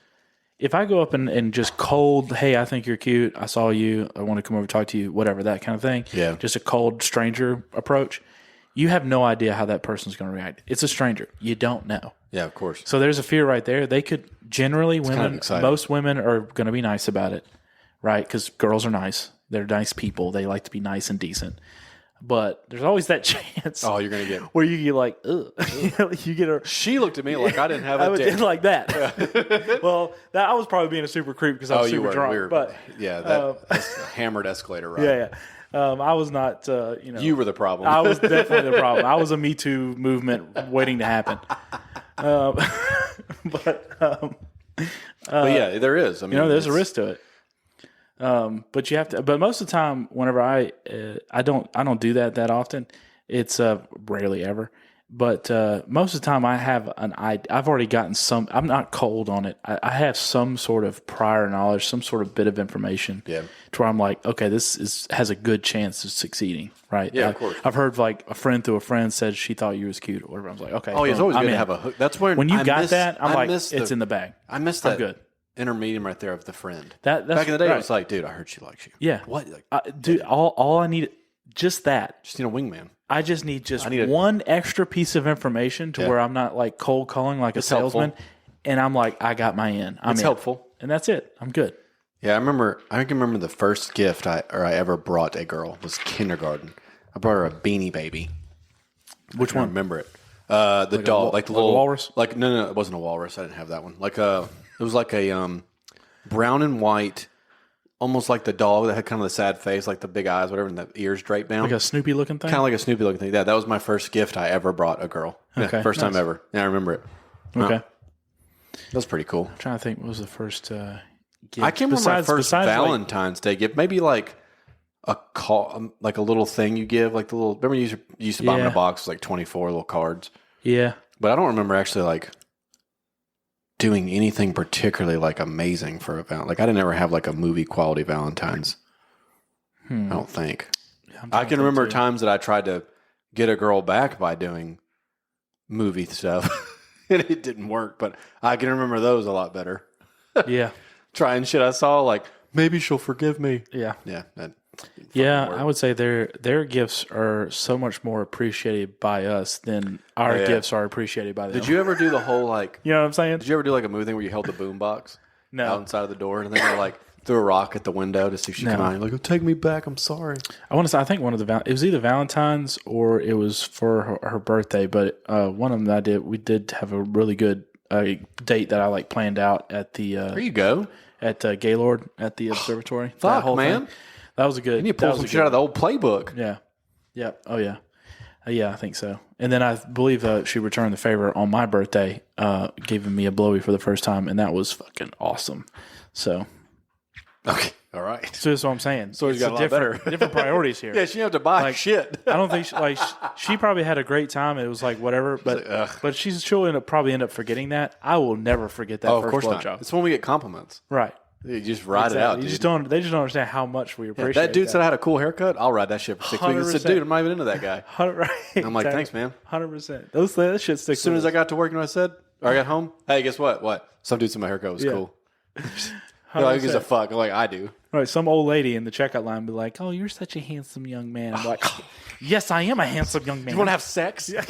If I go up and just cold, hey, I think you're cute. I saw you. I want to come over and talk to you. Whatever, that kind of thing. Yeah, just a cold stranger approach. You have no idea how that person's going to react. It's a stranger. You don't know. Yeah, of course. So there's a fear right there. They could generally most women are going to be nice about it, right? Because girls are nice. They're nice people. They like to be nice and decent. But there's always that chance. Oh, you're going to get. Where you get ugh. You get her. She looked at me like I didn't have a dick. Like that. Yeah. Well, I was probably being a super creep because I was super drunk. Weird. But, that's a hammered escalator ride. Yeah. I was not, You were the problem. I was definitely the problem. I was a Me Too movement waiting to happen. But yeah, there is. I mean, there's a risk to it. But you have to. But most of the time, whenever I don't do that often. It's rarely ever. But most of the time, I have an idea. I've already gotten some. I'm not cold on it. I have some sort of prior knowledge, some sort of bit of information. Yeah. To where I'm like, okay, has a good chance of succeeding, right? Yeah, of course. I've heard like a friend through a friend said she thought you was cute or whatever. I was like, okay. Oh, it's always good to have a hook. That's when you got that, I'm like, it's in the bag. I missed that. Good. Intermediate right there of the friend. That's back in the day, right. It was like, dude, I heard she likes you. Yeah. What? Dude, all I need, just that. Just need a wingman. I just need one extra piece of information to where I'm not like cold calling like a salesman. Helpful. And I'm like, I got my in. It's helpful. And that's it. I'm good. Yeah, I can remember the first gift I ever brought a girl was kindergarten. I brought her a Beanie Baby. Which one? I remember it. The doll, like the little walrus. Like no, it wasn't a walrus. I didn't have that one. Like it was like a brown and white, almost like the dog that had kind of the sad face, like the big eyes, whatever, and the ears draped down. Like a Snoopy looking thing? Kind of like a Snoopy looking thing. Yeah, that was my first gift I ever brought a girl. Okay, Yeah, first time ever. Yeah, I remember it. Okay. That was pretty cool. I'm trying to think what was the first gift. I can't remember my first Valentine's Day gift. Maybe like a call, like a little thing you give, like the little, remember you used to buy them in a box, like 24 little cards. Yeah. But I don't remember actually like doing anything particularly like amazing for a Valentine. Like I didn't ever have like a movie quality Valentine's. I don't think. Yeah, I can remember times that I tried to get a girl back by doing movie stuff and it didn't work, but I can remember those a lot better. Yeah. Trying shit I saw, like maybe she'll forgive me. Yeah. Yeah. I would say their gifts are so much more appreciated by us than our gifts are appreciated by them. Did you ever do the whole like? You know what I'm saying? Did you ever do like a movie thing where you held the boom box out inside of the door and then you like threw a rock at the window to see if she come out? You're like, oh, take me back. I'm sorry. I want to say I think one of it was either Valentine's or it was for her birthday, but one of them we did have a really good date that I like planned out at the. There you go. At Gaylord at the observatory. Fuck, man. Thing. That was a good. You need to pull some shit out of the old playbook. Yeah. Yeah. Oh, yeah. Yeah, I think so. And then I believe she returned the favor on my birthday, giving me a blowy for the first time, and that was fucking awesome. So. Okay. All right. So that's what I'm saying. So he's got a lot better. Different priorities here. Yeah, she didn't have to buy shit. I don't think she probably had a great time. It was like whatever, but she'll probably end up forgetting that. I will never forget that first blowjob. It's when we get compliments. Right. You just ride it out, dude. They just don't understand how much we appreciate that dude said I had a cool haircut. I'll ride that shit for 6 weeks. I said, dude, I'm not even into that guy. Right. I'm like, thanks, man. 100%. That shit sticks. As soon as I got to work, you know what I said? Or I got home, hey, guess what? What? Some dude said my haircut was cool. Like, gives a fuck. I'm like, I do. Right, some old lady in the checkout line be like, "Oh, you're such a handsome young man." I'm like, "Yes, I am a handsome young man." You want to have sex? As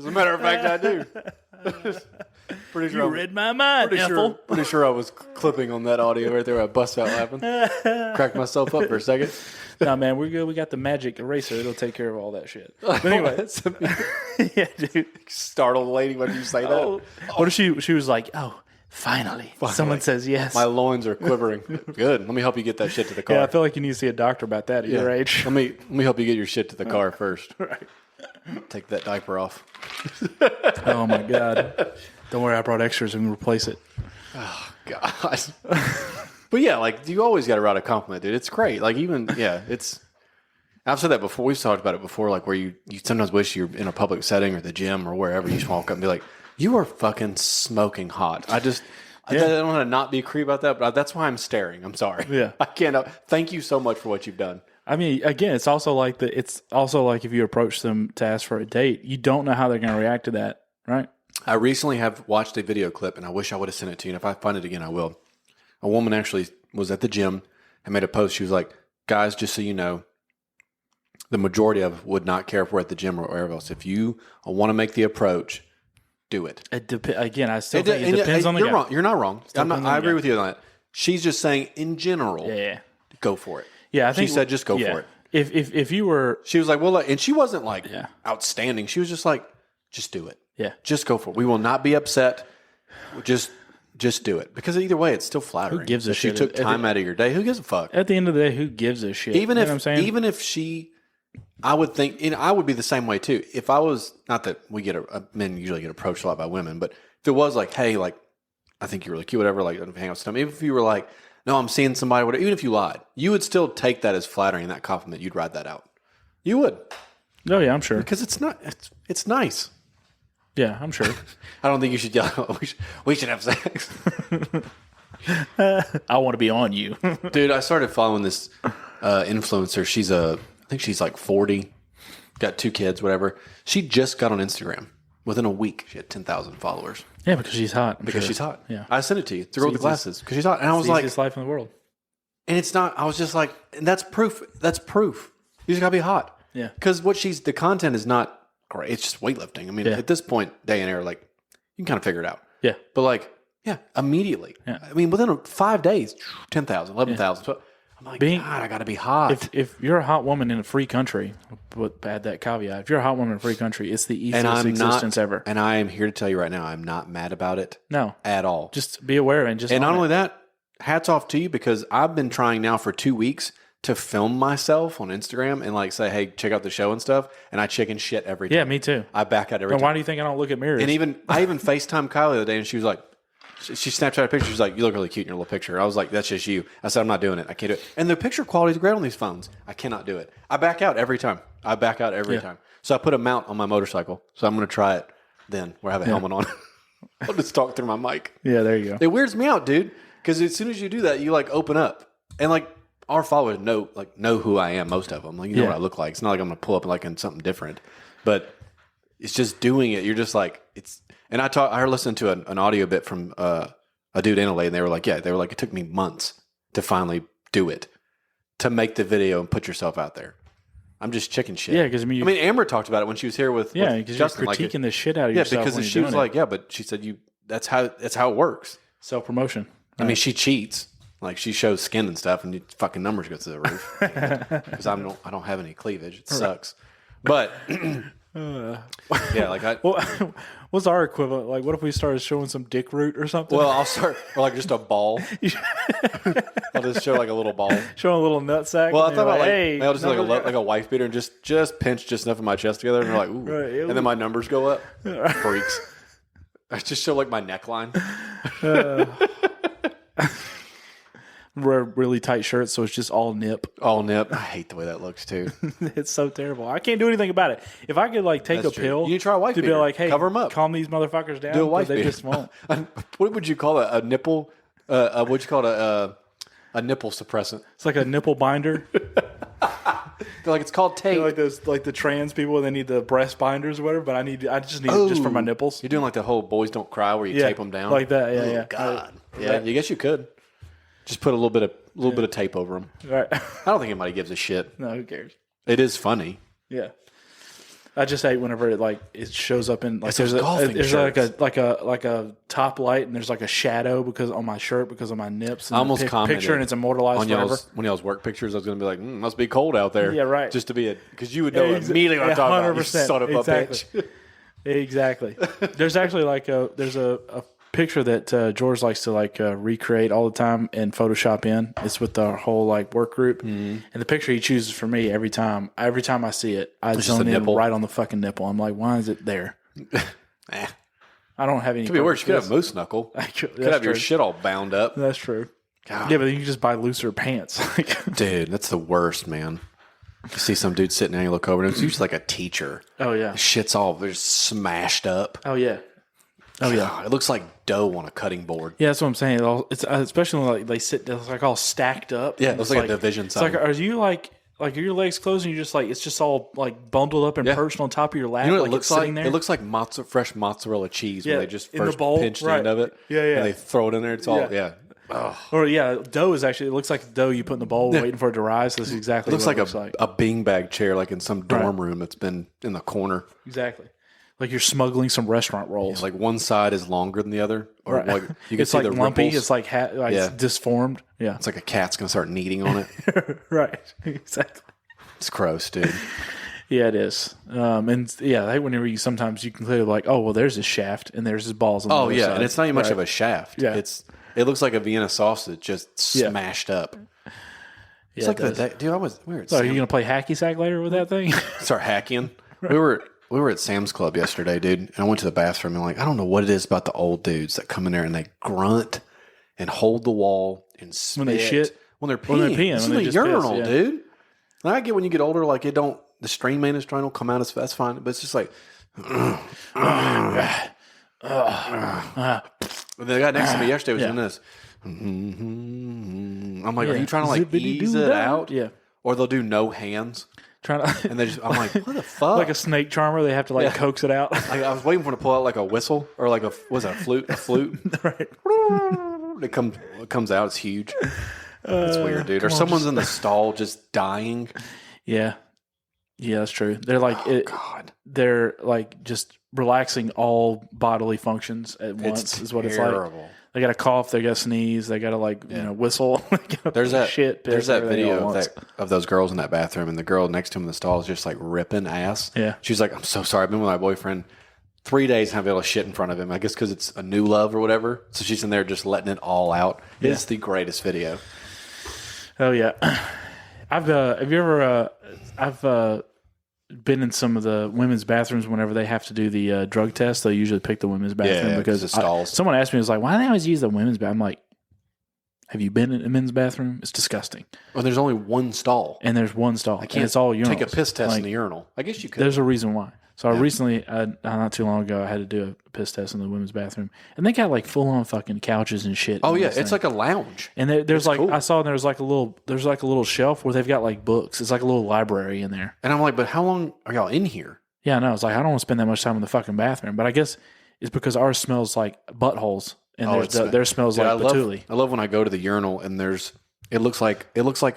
a matter of fact, I do. Pretty sure you read my mind, Pretty sure I was clipping on that audio right there. Where I bust out laughing, cracked myself up for a second. No, man, we're good. We got the magic eraser. It'll take care of all that shit. But anyway, yeah, dude. Startled the lady when you say that. What if she was like, "Oh, finally, someone says yes." My loins are quivering. Good. Let me help you get that shit to the car. Yeah, I feel like you need to see a doctor about that at your age. Let me help you get your shit to the car first. Right. Take that diaper off. Oh my god! Don't worry, I brought extras and replace it. Oh god. But yeah, like you always got to write a compliment, dude. It's great. Like it's. I've said that before. We've talked about it before. Like where you sometimes wish you're in a public setting or the gym or wherever. You just walk up and be like, "You are fucking smoking hot." I don't want to not be a creep about that, but that's why I'm staring. I'm sorry. Yeah, I can't. Thank you so much for what you've done. I mean, again, it's also like if you approach them to ask for a date, you don't know how they're going to react to that, right? I recently have watched a video clip, and I wish I would have sent it to you. And if I find it again, I will. A woman actually was at the gym and made a post. She was like, "Guys, just so you know, the majority of would not care if we're at the gym or wherever else. If you want to make the approach, do it." Again, I still think it depends on the guy. Wrong. You're not wrong. I agree with you on that. She's just saying, in general, go for it. Yeah, I think she said, just go for it. If you were, she was like, well, and she wasn't like outstanding. She was just like, just do it. Yeah, just go for it. We will not be upset. Just do it, because either way, it's still flattering. Who gives a shit? She took time out of your day. Who gives a fuck? At the end of the day, who gives a shit? Even you know what I'm saying? Even if she I would think, I would be the same way too. If I was, not that we get, men usually get approached a lot by women, but if it was like, hey, like, I think you're really cute, whatever, like, hang out with them. Even if you were like, no, I'm seeing somebody, whatever, even if you lied, you would still take that as flattering, that compliment. You'd ride that out. You would. Oh, yeah, I'm sure. Because it's nice. Yeah, I'm sure. I don't think you should yell, we should have sex. I want to be on you. Dude, I started following this influencer. I think she's like 40, got 2 kids, whatever. She just got on Instagram. Within a week, she had 10,000 followers. Yeah, because she's hot. Because she's hot. Yeah. I sent it to you. The girl with the glasses. Because she's hot. And I was like... It's the easiest life in the world. And it's not... I was just like... And that's proof. That's proof. You just got to be hot. Yeah. Because the content is not great. It's just weightlifting. I mean, at this point, day and era, like, you can kind of figure it out. Yeah. But like, immediately. Yeah. I mean, within 5 days, 10,000, 11,000. So I'm like, God, I got to be hot. If you're a hot woman in a free country, but add that caveat, if you're a hot woman in a free country, it's the easiest existence ever. And I am here to tell you right now, I'm not mad about it. No. At all. Just be aware and just. And not only that, hats off to you, because I've been trying now for 2 weeks to film myself on Instagram and like say, hey, check out the show and stuff. And I chicken shit every time. Yeah, me too. I back out every time. Why do you think I don't look at mirrors? And I even FaceTimed Kylie the other day, and she was like, she Snapchat a picture. She's like, you look really cute in your little picture. I was like, that's just you. I said, I'm not doing it. I can't do it. And the picture quality is great on these phones. I cannot do it. I back out every time. time. So I put a mount on my motorcycle. So I'm going to try it then where I have a helmet on. I'll just talk through my mic. Yeah, there you go. It weirds me out, dude. Because as soon as you do that, you like open up. And like our followers know who I am, most of them. Like, you know what I look like. It's not like I'm going to pull up like in something different. But it's just doing it. You're just like, it's... And I listened to an audio bit from a dude and a lady, and they were like, it took me months to finally do it, to make the video and put yourself out there. I'm just chicken shit. Yeah, because I mean, Amber talked about it when she was here with because you're critiquing the shit out of yourself. Yeah, because she was like, but she said that's how it works. Self promotion. Right? I mean, she cheats. Like she shows skin and stuff, and fucking numbers go through the roof. Because I don't have any cleavage. It sucks. But What's our equivalent? Like, what if we started showing some dick root or something? Well, I'll start, or like just a ball. I'll just show like a little ball. Showing a little nutsack. Well, I thought about I'll just like a wife beater and just pinch just enough of my chest together, and they're like, ooh. Right, and then my numbers go up. Freaks. I just show like my neckline. Wear really tight shirts, so it's just all nip. All nip. I hate the way that looks too. It's so terrible. I can't do anything about it. If I could like take a pill, you try a wife to beater. Be like, hey, cover them up, calm these motherfuckers down. Do a wife beater. They just won't. What would you call it? A nipple? What'd you call it? A nipple suppressant. It's like a nipple binder. They're like, it's called tape. Like those, like the trans people, they need the breast binders or whatever. But I just need it just for my nipples. You're doing like the whole boys don't cry where you tape them down, like that. Yeah, yeah. God. Yeah, I guess you could. Just put a little bit of tape over them. Right. I don't think anybody gives a shit. No, who cares? It is funny. Yeah. I just hate whenever it shows up in like there's like a top light and there's like a shadow because on my shirt because of my nips. And I almost commented picture and it's immortalized forever. When y'all's work pictures, I was going to be like, must be cold out there. Yeah, right. Just to be because you would know immediately what I'm talking about. You son of a bitch. Exactly. There's actually there's a picture that George likes to recreate all the time and Photoshop in. It's with our whole work group, and the picture he chooses for me every time I see it, I zone in right on the fucking nipple. I'm like, why is it there? I don't have any. Could be worse. You could have moose knuckle. Could have your shit all bound up. That's true. God. Yeah, but then you can just buy looser pants. Dude, that's the worst, man. You see some dude sitting there, and you look over, and it's usually like a teacher. Oh yeah, the shit's all just smashed up. Oh yeah. Oh yeah, it looks like dough on a cutting board. Yeah, that's what I'm saying. It's especially when they sit, it's like all stacked up. Yeah, it looks like a division sign. It's like, are you are your legs closed and you're just it's just all bundled up and perched on top of your lap? You know what it looks like? There? It looks like fresh mozzarella cheese when they just first pinch the end of it. Yeah, yeah. And they throw it in there. It's all Or dough is actually, it looks like dough you put in the bowl waiting for it to rise. That's exactly what it looks like. A beanbag chair in some dorm room that's been in the corner. Exactly. Like you're smuggling some restaurant rolls. Like one side is longer than the other. Or you can it's see the lumpy. ripples. It's it's disformed. Yeah. It's like a cat's going to start kneading on it. Right. Exactly. It's gross, dude. Yeah, it is. And I hate whenever sometimes you can clearly there's his shaft and there's his balls on the other side. And it's not even much of a shaft. Yeah. It looks like a Vienna sausage just smashed up. It's like the day, dude. We were at So are you gonna play hacky sack later with that thing? start hacking. We were at Sam's Club yesterday, dude, and I went to the bathroom and I don't know what it is about the old dudes that come in there and they grunt and hold the wall and spit. When they shit? When they're peeing. It's like a urinal, dude. And I get when you get older, like the stream maintenance drain will come out as that's fine, but it's just like the guy next to me yesterday was doing this. I'm like, are you trying to like ease it out? Yeah. Or they'll do no hands. Trying to, And they just, I'm like, what the fuck? like a snake charmer, they have to like coax it out. I was waiting for him to pull out like a whistle or like a flute? A flute. Right. It comes out. It's huge. It's weird, dude. Or someone's in the stall just dying. Yeah. Yeah, that's true. They're like, God. They're like just relaxing all bodily functions at once is what it's like. They got to cough, they got to sneeze, they got to whistle. There's that video of of those girls in that bathroom, and the girl next to him in the stall is just like ripping ass. Yeah. She's like, I'm so sorry. I've been with my boyfriend 3 days and I've been able to shit in front of him. I guess because it's a new love or whatever. So she's in there just letting it all out. Yeah. It's the greatest video. Oh yeah. I've been in some of the women's bathrooms whenever they have to do the drug test. They usually pick the women's bathroom because the stalls. Someone asked me, was like, why do they always use the women's bathroom? I'm like, have you been in a men's bathroom? It's disgusting. Well, there's only one stall. And there's one stall. And it's all urinals. Take a piss test in the urinal. I guess you could. There's a reason why. So I recently, not too long ago, I had to do a piss test in the women's bathroom. And they got like full on fucking couches and shit. Oh, yeah. It's like a lounge. And there's like, cool. I saw there's like a little shelf where they've got like books. It's like a little library in there. And I'm like, but how long are y'all in here? Yeah, I know. It's like, I don't want to spend that much time in the fucking bathroom. But I guess it's because ours smells like buttholes. And theirs smells like patchouli. I love when I go to the urinal and it looks like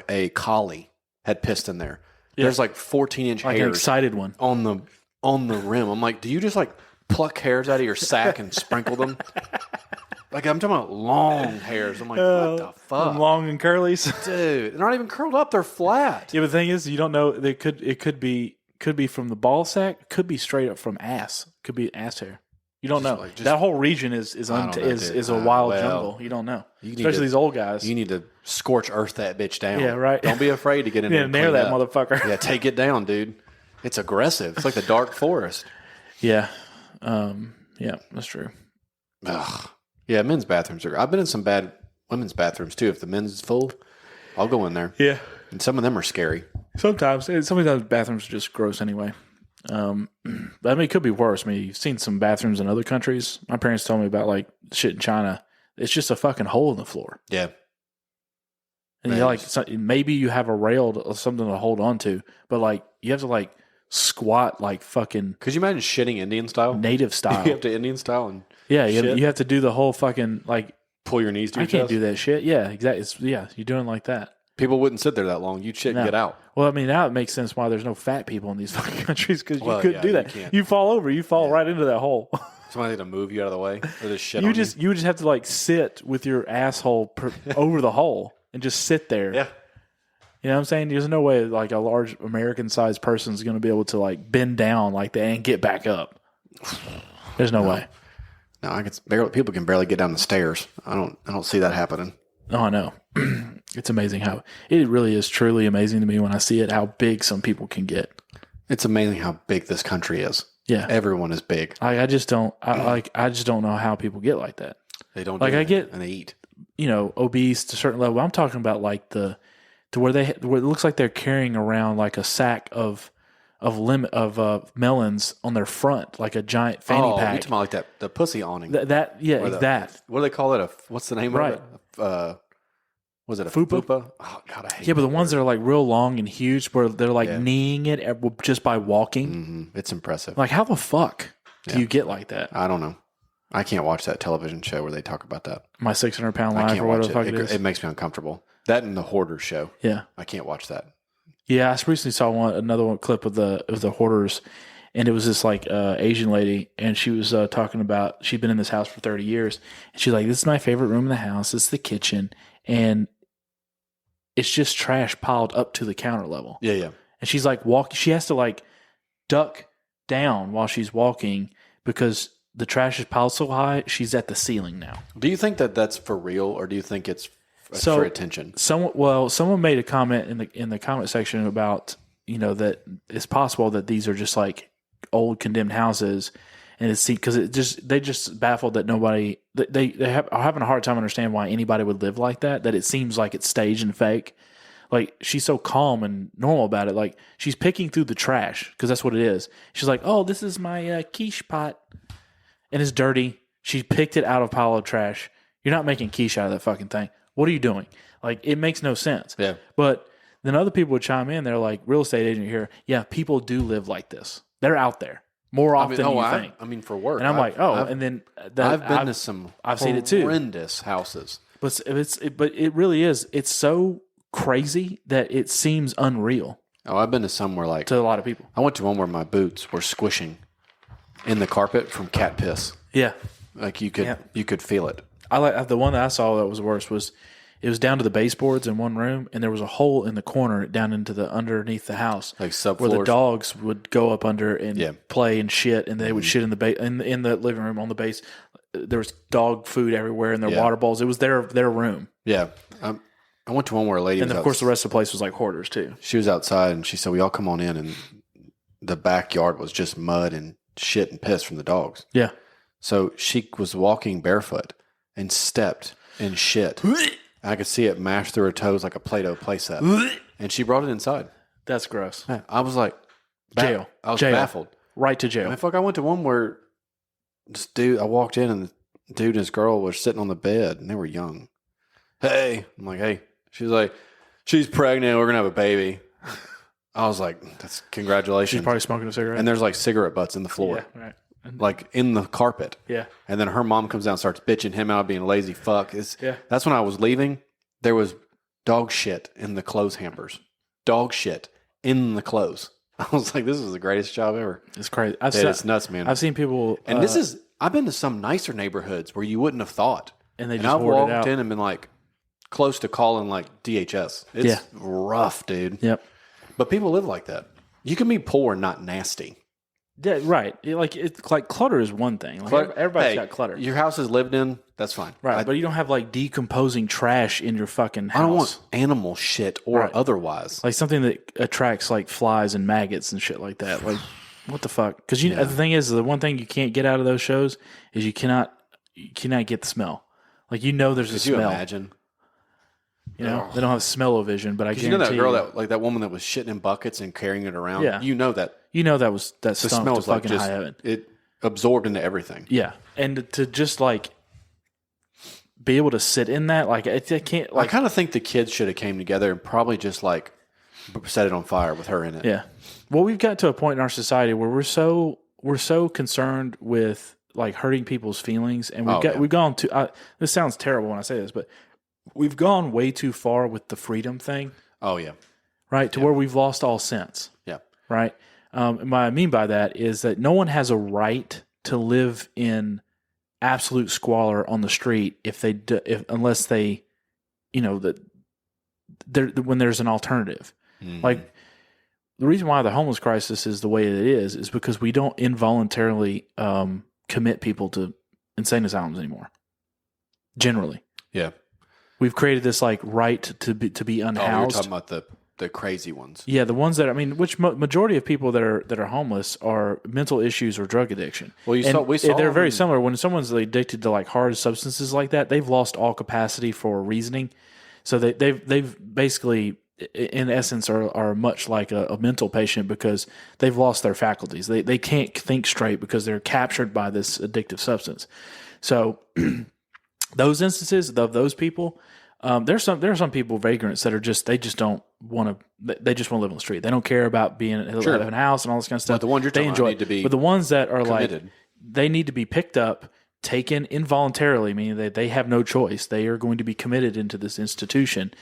a collie had pissed in there. Yeah. There's like 14-inch hairs. Like an excited one. On the rim. I'm like, do you just like pluck hairs out of your sack and sprinkle them? Like, I'm talking about long hairs. I'm like, what the fuck? Long and curlies. Dude, they're not even curled up. They're flat. Yeah, but the thing is, you don't know. It could be from the ball sack. Could be straight up from ass. Could be ass hair. You don't know. That whole region is a wild jungle. You don't know. Especially these old guys. You need to scorch earth that bitch down. Yeah, right. Don't be afraid to get in there and nail that motherfucker. Yeah, take it down, dude. It's aggressive. It's like the dark forest. Yeah. Yeah, that's true. Ugh. Yeah, men's bathrooms are... I've been in some bad women's bathrooms, too. If the men's is full, I'll go in there. Yeah. And some of them are scary. Sometimes bathrooms are just gross anyway. But I mean, it could be worse. I mean, you've seen some bathrooms in other countries. My parents told me about like shit in China. It's just a fucking hole in the floor. Yeah. And you're like, maybe you have a rail or something to hold on to, but like you have to like squat like fucking. Could you imagine shitting Indian style? Native style. You have to Indian style and you have to do the whole fucking like pull your knees to your chest. I can't do that shit. Yeah, exactly. You're doing like that. People wouldn't sit there that long. You'd shit and get out. Well, I mean, now it makes sense why there's no fat people in these fucking countries because you couldn't do that. You fall over. You fall right into that hole. Somebody to move you out of the way or just shit you would just have to like sit with your asshole over the hole and just sit there. Yeah. You know what I'm saying? There's no way like a large American-sized person is going to be able to like bend down like that and get back up. There's no way. No, people can barely get down the stairs. I don't see that happening. Oh, I know. It's amazing how it really is truly amazing to me when I see it how big some people can get. It's amazing how big this country is. Yeah, everyone is big. I just don't know how people get like that. They don't like do I get and they eat. Obese to a certain level. I'm talking about like where it looks like they're carrying around like a sack of melons on their front, like a giant fanny pack. You're talking about like that the pussy awning. That. What do they call it? What's the name of it? Was it a fupa? Oh God, I hate. Yeah, but the ones that are like real long and huge, where they're like kneeing it just by walking. Mm-hmm. It's impressive. Like, how the fuck do you get like that? I don't know. I can't watch that television show where they talk about that. My 600-pound life or whatever the fuck it is. It makes me uncomfortable. That and the Hoarders show. Yeah, I can't watch that. Yeah, I recently saw another clip of the Hoarders, and it was this like Asian lady, and she was talking about she'd been in this house for 30 years, and she's like, "This is my favorite room in the house. It's the kitchen, and it's just trash piled up to the counter level." Yeah, yeah. And she's like she has to like duck down while she's walking because the trash is piled so high. She's at the ceiling now. Do you think that that's for real, or do you think it's for attention. Someone made a comment in the comment section about, that it's possible that these are just like old condemned houses, and it's because they just baffled that nobody are having a hard time understand why anybody would live like that. That it seems like it's staged and fake. Like, she's so calm and normal about it. Like, she's picking through the trash because that's what it is. She's like, "Oh, this is my quiche pot, and it's dirty." She picked it out of a pile of trash. You're not making quiche out of that fucking thing. What are you doing? Like, it makes no sense. Yeah. But then other people would chime in. They're like, real estate agent here. Yeah, people do live like this. They're out there more often than you think. I mean, for work. And I'm I've been to some seen it too. Horrendous houses. But it really is. It's so crazy that it seems unreal. Oh, I've been to some where to a lot of people. I went to one where my boots were squishing in the carpet from cat piss. Yeah. Like you could feel it. I like the one that I saw that was worse was it was down to the baseboards in one room, and there was a hole in the corner down into the underneath the house, like subfloors, where the dogs would go up under and play and shit, and they would shit in the in the living room on the base. There was dog food everywhere, and their water bowls. It was their room. Yeah, I went to one where a lady, and of course the rest of the place was like hoarders too. She was outside, and she said, "We all come on in," and the backyard was just mud and shit and piss from the dogs. Yeah. So she was walking barefoot and stepped in shit. I could see it mash through her toes like a Play-Doh playset. And she brought it inside. That's gross. Yeah, I was like, jail. I was jail. baffled. Right to jail. I went to one where this dude, I walked in and the dude and his girl were sitting on the bed and they were young. Hey. I'm like, hey. She's like, she's pregnant. We're going to have a baby. I was like, that's congratulations. She's probably smoking a cigarette. And there's like cigarette butts in the floor. Yeah, right. Like in the carpet. Yeah. And then her mom comes down and starts bitching him out being a lazy fuck. That's when I was leaving. There was dog shit in the clothes hampers. Dog shit in the clothes. I was like, this is the greatest job ever. It's crazy. It's nuts, man. I've seen people. And I've been to some nicer neighborhoods where you wouldn't have thought. And I've walked in and been like close to calling like DHS. It's rough, dude. Yep. But people live like that. You can be poor and not nasty. Yeah, right. It's like clutter is one thing. Like everybody's got clutter. Your house is lived in. That's fine. Right, but you don't have like decomposing trash in your fucking house. I don't want animal shit or otherwise. Like something that attracts like flies and maggots and shit like that. Like what the fuck? Because the thing is, the one thing you can't get out of those shows is you cannot get the smell. Like there's a smell. Could you imagine? They don't have smell-o-vision, but I guarantee that girl that woman that was shitting in buckets and carrying it around. Yeah. That stunk to fucking high heaven. It absorbed into everything. Yeah, and to just like be able to sit in that, like I can't. Like, I kind of think the kids should have came together and probably just like set it on fire with her in it. Yeah. Well, we've got to a point in our society where we're so concerned with like hurting people's feelings, and we've gone to. This sounds terrible when I say this, but we've gone way too far with the freedom thing. Oh yeah. Right, to where we've lost all sense. Yeah. Right. And what I mean by that is that no one has a right to live in absolute squalor on the street unless they, when there's an alternative. Mm-hmm. Like the reason why the homeless crisis is the way it is because we don't involuntarily commit people to insane asylums anymore. Generally. Yeah. We've created this like right to be unhoused. Oh, you're talking about the crazy ones. Yeah, the ones that which majority of people that are homeless are mental issues or drug addiction. Well, they're very similar. When someone's addicted to like hard substances like that, they've lost all capacity for reasoning. So they've basically, in essence, are much like a mental patient because they've lost their faculties. They can't think straight because they're captured by this addictive substance. So those instances of those people. There are some people, vagrants, that are they just don't want to. They just want to live on the street. They don't care about being in a house and all this kind of stuff. But the ones you're talking about need to be. But the ones that are committed. like, they need to be picked up, taken involuntarily, meaning that they have no choice. They are going to be committed into this institution.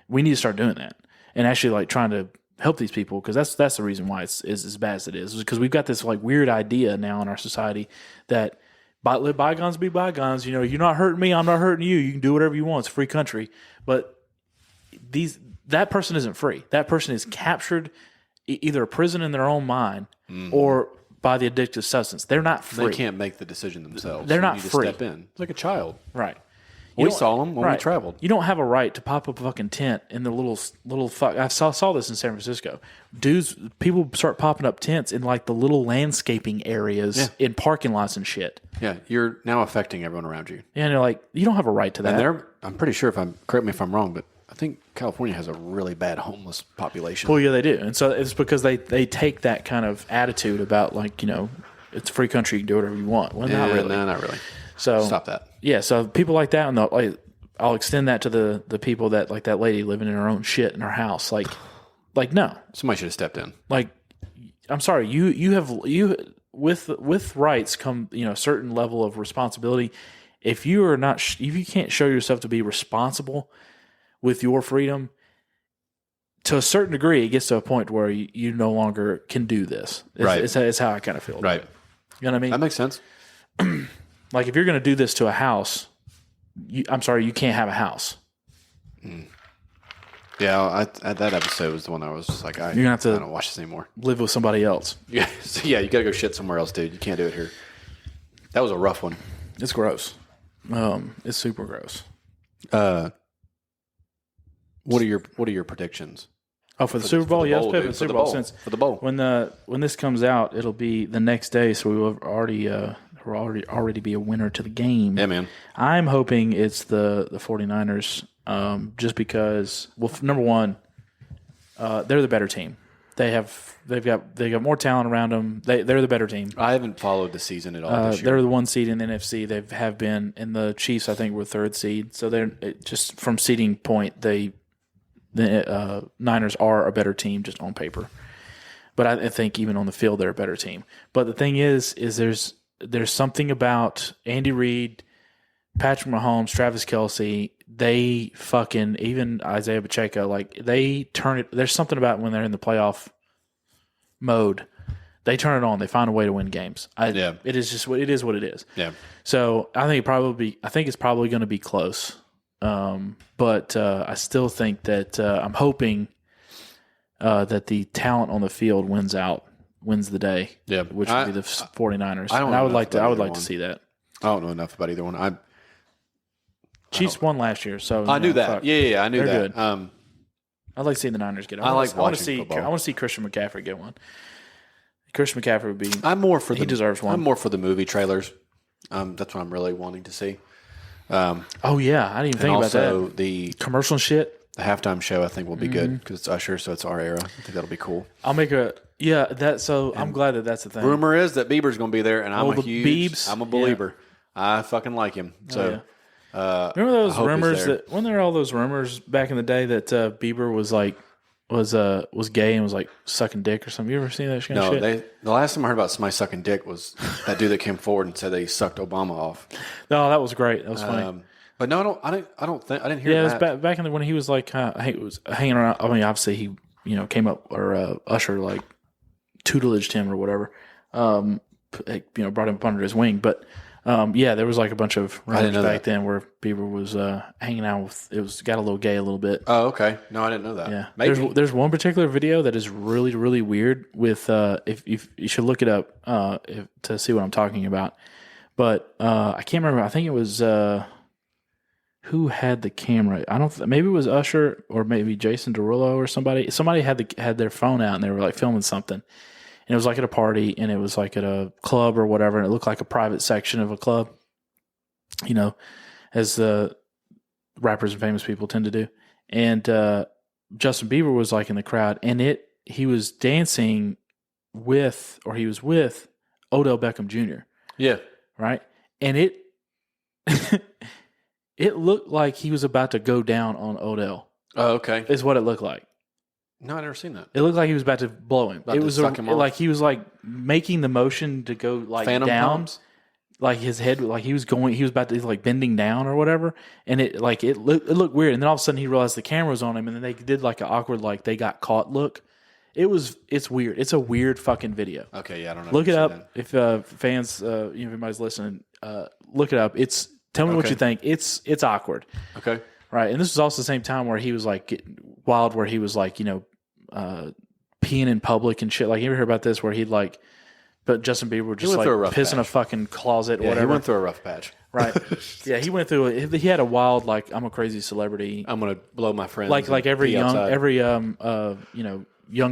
We need to start doing that and actually like trying to help these people because that's the reason why it's as bad as it is because we've got this like weird idea now in our society that. Let bygones be bygones. You're not hurting me. I'm not hurting you. You can do whatever you want. It's a free country. But that person isn't free. That person is captured either a prison in their own mind or by the addictive substance. They're not free. They can't make the decision themselves. They're not free. To step in. It's like a child. Right. We saw them when we traveled. You don't have a right to pop up a fucking tent in the little fuck. I saw this in San Francisco. People start popping up tents in like the little landscaping areas in parking lots and shit. Yeah, you're now affecting everyone around you. Yeah, and you're like, you don't have a right to that. And I'm pretty sure, correct me if I'm wrong, but I think California has a really bad homeless population. Well, yeah, they do. And so it's because they take that kind of attitude about like, it's a free country, you can do whatever you want. Well, not really. No, not really. So stop that. Yeah, so people like that, and I'll extend that to the people that like that lady living in her own shit in her house. Like no, somebody should have stepped in. Like, I'm sorry, you with rights come a certain level of responsibility. If you can't show yourself to be responsible with your freedom, to a certain degree, it gets to a point where you no longer can do this. It's how I kind of feel. Right. You know what I mean? That makes sense. Like if you're going to do this to a house, I'm sorry, you can't have a house. Yeah, that episode was the one I was just like, I don't watch this anymore. Live with somebody else. Yeah, so you got to go shit somewhere else, dude. You can't do it here. That was a rough one. It's gross. It's super gross. What are your predictions? Oh, for the Super Bowl? Yes, Pip, for the bowl. For the bowl. When this comes out, it'll be the next day, so we will already be a winner to the game. Yeah, man. I'm hoping it's the 49ers, just because, well, number one, they're the better team. They've got more talent around them. They're the better team. I haven't followed the season at all this year. They're the 1 seed in the NFC. They have been, and the Chiefs, I think, were 3rd seed. So they're just from seeding point, the Niners are a better team just on paper. But I think even on the field, they're a better team. But the thing is there's something about Andy Reid, Patrick Mahomes, Travis Kelce. They fucking, even Isaiah Pacheco, like they turn it. There's something about when they're in the playoff mode, they turn it on. They find a way to win games. It is just what it is. What it is. Yeah. So I think it's probably going to be close. But I still think that I'm hoping that the talent on the field wins the day. Yeah, which would be the 49ers. I would like to see that. I don't know enough about either one. Chiefs won last year, so I knew that. Fuck. Yeah, I knew They're that. Good. I'd like to see the Niners get it. I want to see Christian McCaffrey get one. Christian McCaffrey would be. He deserves one. I'm more for the movie trailers. That's what I'm really wanting to see. Oh yeah, I didn't even think about that. Also, the commercial shit. The halftime show I think will be good because it's Usher, so it's our era. I think that'll be cool. I'll make I'm glad that that's the thing. Rumor is that Bieber's going to be there, and I'm a believer. Yeah. I fucking like him. So. Remember those rumors when there were all those rumors back in the day that Bieber was gay and was like sucking dick or something? You ever seen that kind of shit? The last time I heard about somebody sucking dick was that dude that came forward and said that he sucked Obama off. No, that was great. That was funny. But no, I didn't hear that. Yeah, it was back in when he was like, he was hanging around. I mean, obviously he, came up or Usher like tutelaged him or whatever. Brought him up under his wing, but. There was like a bunch of rumors back then where Bieber was hanging out with. Got a little gay a little bit. Oh, okay. No, I didn't know that. Yeah, maybe. There's one particular video that is really really weird. With if you should look it up to see what I'm talking about. But I can't remember. I think it was who had the camera. Maybe it was Usher or maybe Jason Derulo or somebody. Somebody had their phone out and they were like filming something. And it was like at a party, and it was like at a club or whatever, and it looked like a private section of a club, as the rappers and famous people tend to do. And Justin Bieber was like in the crowd, and he was dancing with Odell Beckham Jr. Yeah. Right? And it looked like he was about to go down on Odell. Oh, okay. Is what it looked like. No, I've never seen that. It looked like he was about to blow him. It was like he was like making the motion to go like Phantom down, pumps? Like his head, like he was about to like bending down or whatever, and it looked weird. And then all of a sudden he realized the camera was on him, and then they did like an awkward like they got caught look. It's weird. It's a weird fucking video. Okay, yeah, I don't know. Look it up if fans, if anybody's listening. Look it up. Tell me what you think. It's awkward. Okay. Right, and this was also the same time where he was like getting wild, where he was like, peeing in public and shit. Like, you ever hear about this? Where he'd like But Justin Bieber just like piss in a fucking closet or whatever. He went through a rough patch. Right. Yeah, he went through it. He had a wild, like, I'm a crazy celebrity. I'm going to blow my friends. Like every young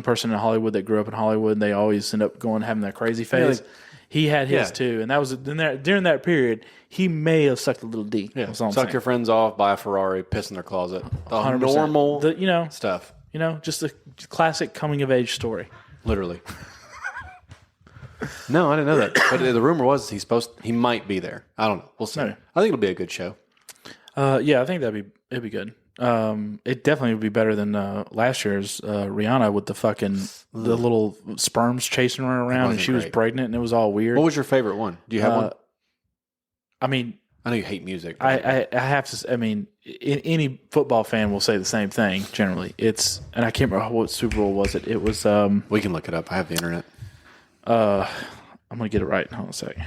person in Hollywood that grew up in Hollywood, they always end up having that crazy phase. Yeah, he had his too. And that was during that period, he may have sucked a little D. Yeah. Suck your friends off, buy a Ferrari, piss in their closet. The 100%. Normal stuff. Just a classic coming of age story. Literally. No, I didn't know that. But the rumor was he might be there. I don't know. We'll see. No. I think it'll be a good show. Yeah, I think it'd be good. It definitely would be better than last year's Rihanna with the little sperms chasing her around and she was pregnant and it was all weird. What was your favorite one? Do you have one? I mean, I know you hate music. I have to. I mean, any football fan will say the same thing. Generally, and I can't remember what Super Bowl was it. It was. We can look it up. I have the internet. I'm gonna get it right. Hold on a sec.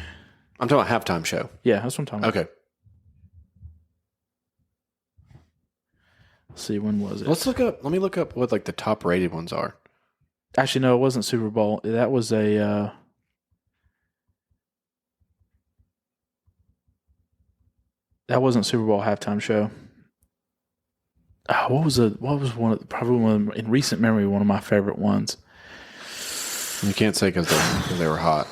I'm talking about halftime show. Yeah, that's what I'm talking about. Okay. Let's see, when was it? Let me look up what like the top rated ones are. Actually, no, it wasn't Super Bowl. That was a. That wasn't Super Bowl halftime show. What was in recent memory one of my favorite ones. You can't say because they were hot.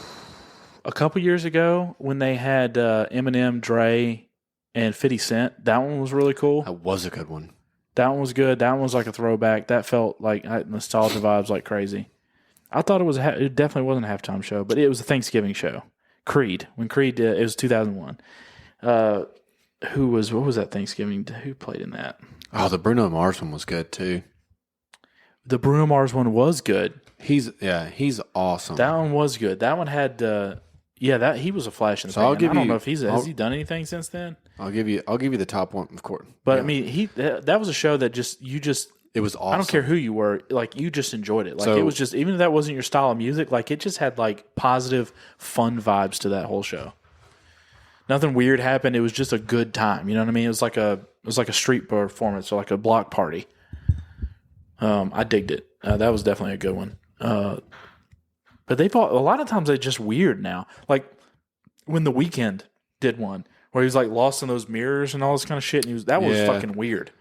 A couple years ago, when they had Eminem, Dre, and 50 Cent, that one was really cool. That was a good one. That one was good. That one was like a throwback. That felt like nostalgia vibes like crazy. I thought it definitely wasn't a halftime show, but it was a Thanksgiving show. Creed. When Creed did, it was 2001. What was that Thanksgiving? Who played in that? Oh, the Bruno Mars one was good too. The Bruno Mars one was good. He's awesome. That one was good. That one had he was a flash in the pan. I don't know if has he done anything since then. I'll give you the top one, of course. But I mean, that was a show that it was awesome. I don't care who you were, like you just enjoyed it. Like it was just, even if that wasn't your style of music, like it just had like positive, fun vibes to that whole show. Nothing weird happened. It was just a good time. You know what I mean? It was like a street performance or like a block party. I digged it. That was definitely a good one. But a lot of times they're just weird now. Like when The Weeknd did one where he was like lost in those mirrors and all this kind of shit. And that was fucking weird.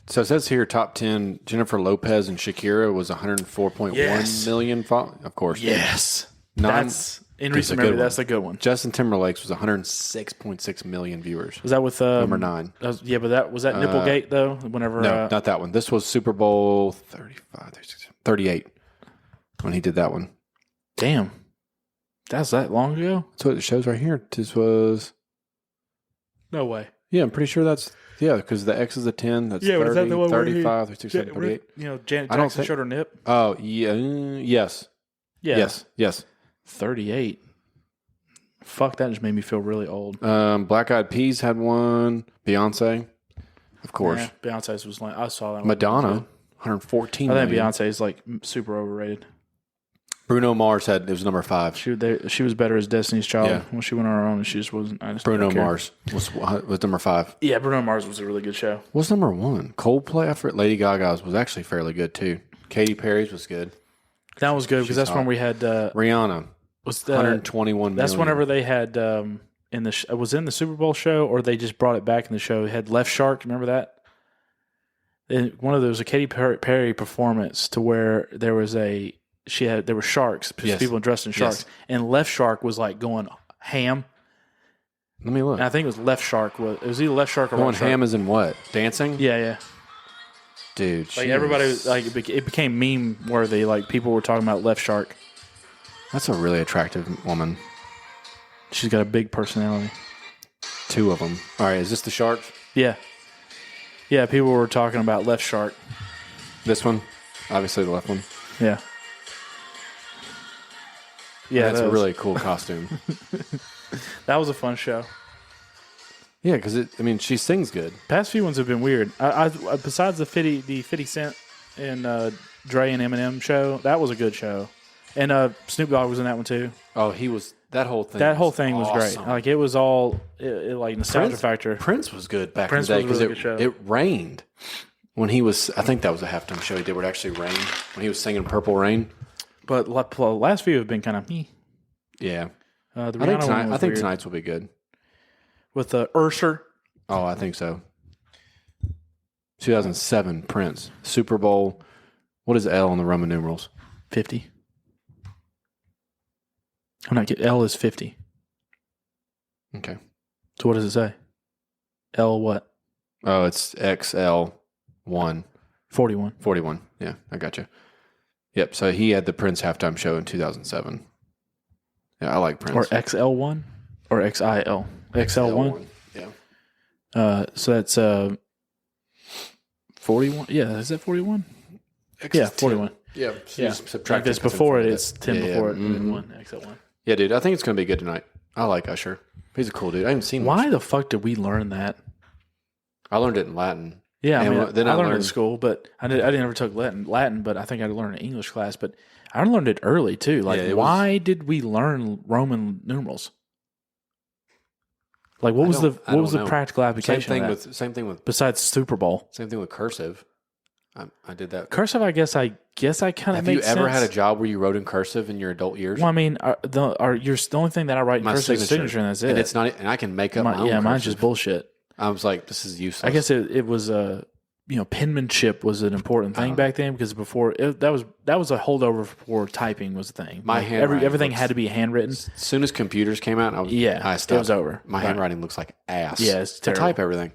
So it says here, top 10, Jennifer Lopez and Shakira was 104.1 million. Of course. Yes. That's in recent memory. That's a good one. Justin Timberlake's was 106.6 million viewers. Was that with number 9? But was that Nipplegate though? Whenever no, not that one. this was Super Bowl 38 when he did that one. Damn, that's that long ago. That's what it shows right here. This was no way. Yeah, I'm pretty sure that's because the X is a 10. That's 30, is that the one 35, 36, 38. Janet Jackson showed her nip. Oh yeah, yes, yeah, yes. 38. Fuck, that just made me feel really old. Black Eyed Peas had one. Beyonce, of course. Yeah, Beyonce's was like, I saw that. Madonna, 114 I think Beyonce's like super overrated. Bruno Mars it was number 5. She was better as Destiny's Child when she went on her own, and she just wasn't. Bruno Mars was number 5. Yeah, Bruno Mars was a really good show. What's number 1? Coldplay. I forget. Lady Gaga's was actually fairly good too. Katy Perry's was good. That was good because that's when we had Rihanna. Was 121 million. That's whenever they had was in the Super Bowl show, or they just brought it back in the show. It had Left Shark. Remember that? And there was a Katy Perry performance to where there were sharks, people dressed in sharks, and Left Shark was like going ham. Let me look. And I think it was Left Shark. It was either Left Shark or going Right Shark. Ham is in what? Dancing? Yeah. Dude, like everybody it became meme worthy. Like people were talking about Left Shark. That's a really attractive woman. She's got a big personality. 2 of them. All right, is this the shark? Yeah. Yeah, people were talking about Left Shark. This one? Obviously the left one. Yeah. Yeah, that's a really cool costume. That was a fun show. Yeah, because she sings good. Past few ones have been weird. I besides the 50 Cent and Dre and Eminem show, that was a good show. And Snoop Dogg was in that one too. Oh, he was. That whole thing. That whole thing was great. Like it was all like nostalgia factor. Prince was good back in the day because it rained when he was. I think that was a halftime show he did where it actually rained when he was singing "Purple Rain." But last few have been kind of me. Yeah. The Rihanna one was I think weird. tonight's will be good. With Ursher. Oh, I think so. 2007 Prince Super Bowl. What is L on the Roman numerals? 50. I'm not getting L is 50. Okay. So what does it say? L what? Oh, it's XL1. 41. 41. Yeah, I got you. Yep. So he had the Prince halftime show in 2007. Yeah, I like Prince. Or XL1 or XIL. XL1. Yeah. So that's 41. Yeah, is that 41? Yeah, 41. Yeah. So Yeah. If it's before it, it's 10 before it, and then 1, XL1. Yeah, dude. I think it's going to be good tonight. I like Usher. He's a cool dude. I haven't seen him. Why the fuck did we learn that? I learned it in Latin. Yeah, I And mean, then I I learned it in learned- school, but I didn't ever took Latin, but I think I learned in English class. But I learned it early too. Like, Yeah, why did we learn Roman numerals? Like, what was the practical application of that? Same thing with Besides Super Bowl? cursive. I did that. Cursive, I guess I kind of Have makes you sense. ever had a job where you wrote in cursive in your adult years? Well, I mean, the only thing that I write in cursive is signature, and that's it. And it's not. And I can make up my own. Yeah, mine's cursive. just bullshit. I was like, this is useless. I guess it was penmanship was an important thing back then because before that was a holdover before typing was the thing. My handwriting everything looks- had to be handwritten. As soon as computers came out, I stopped. it was over. My handwriting looks like ass. Yeah, it's I terrible. type everything.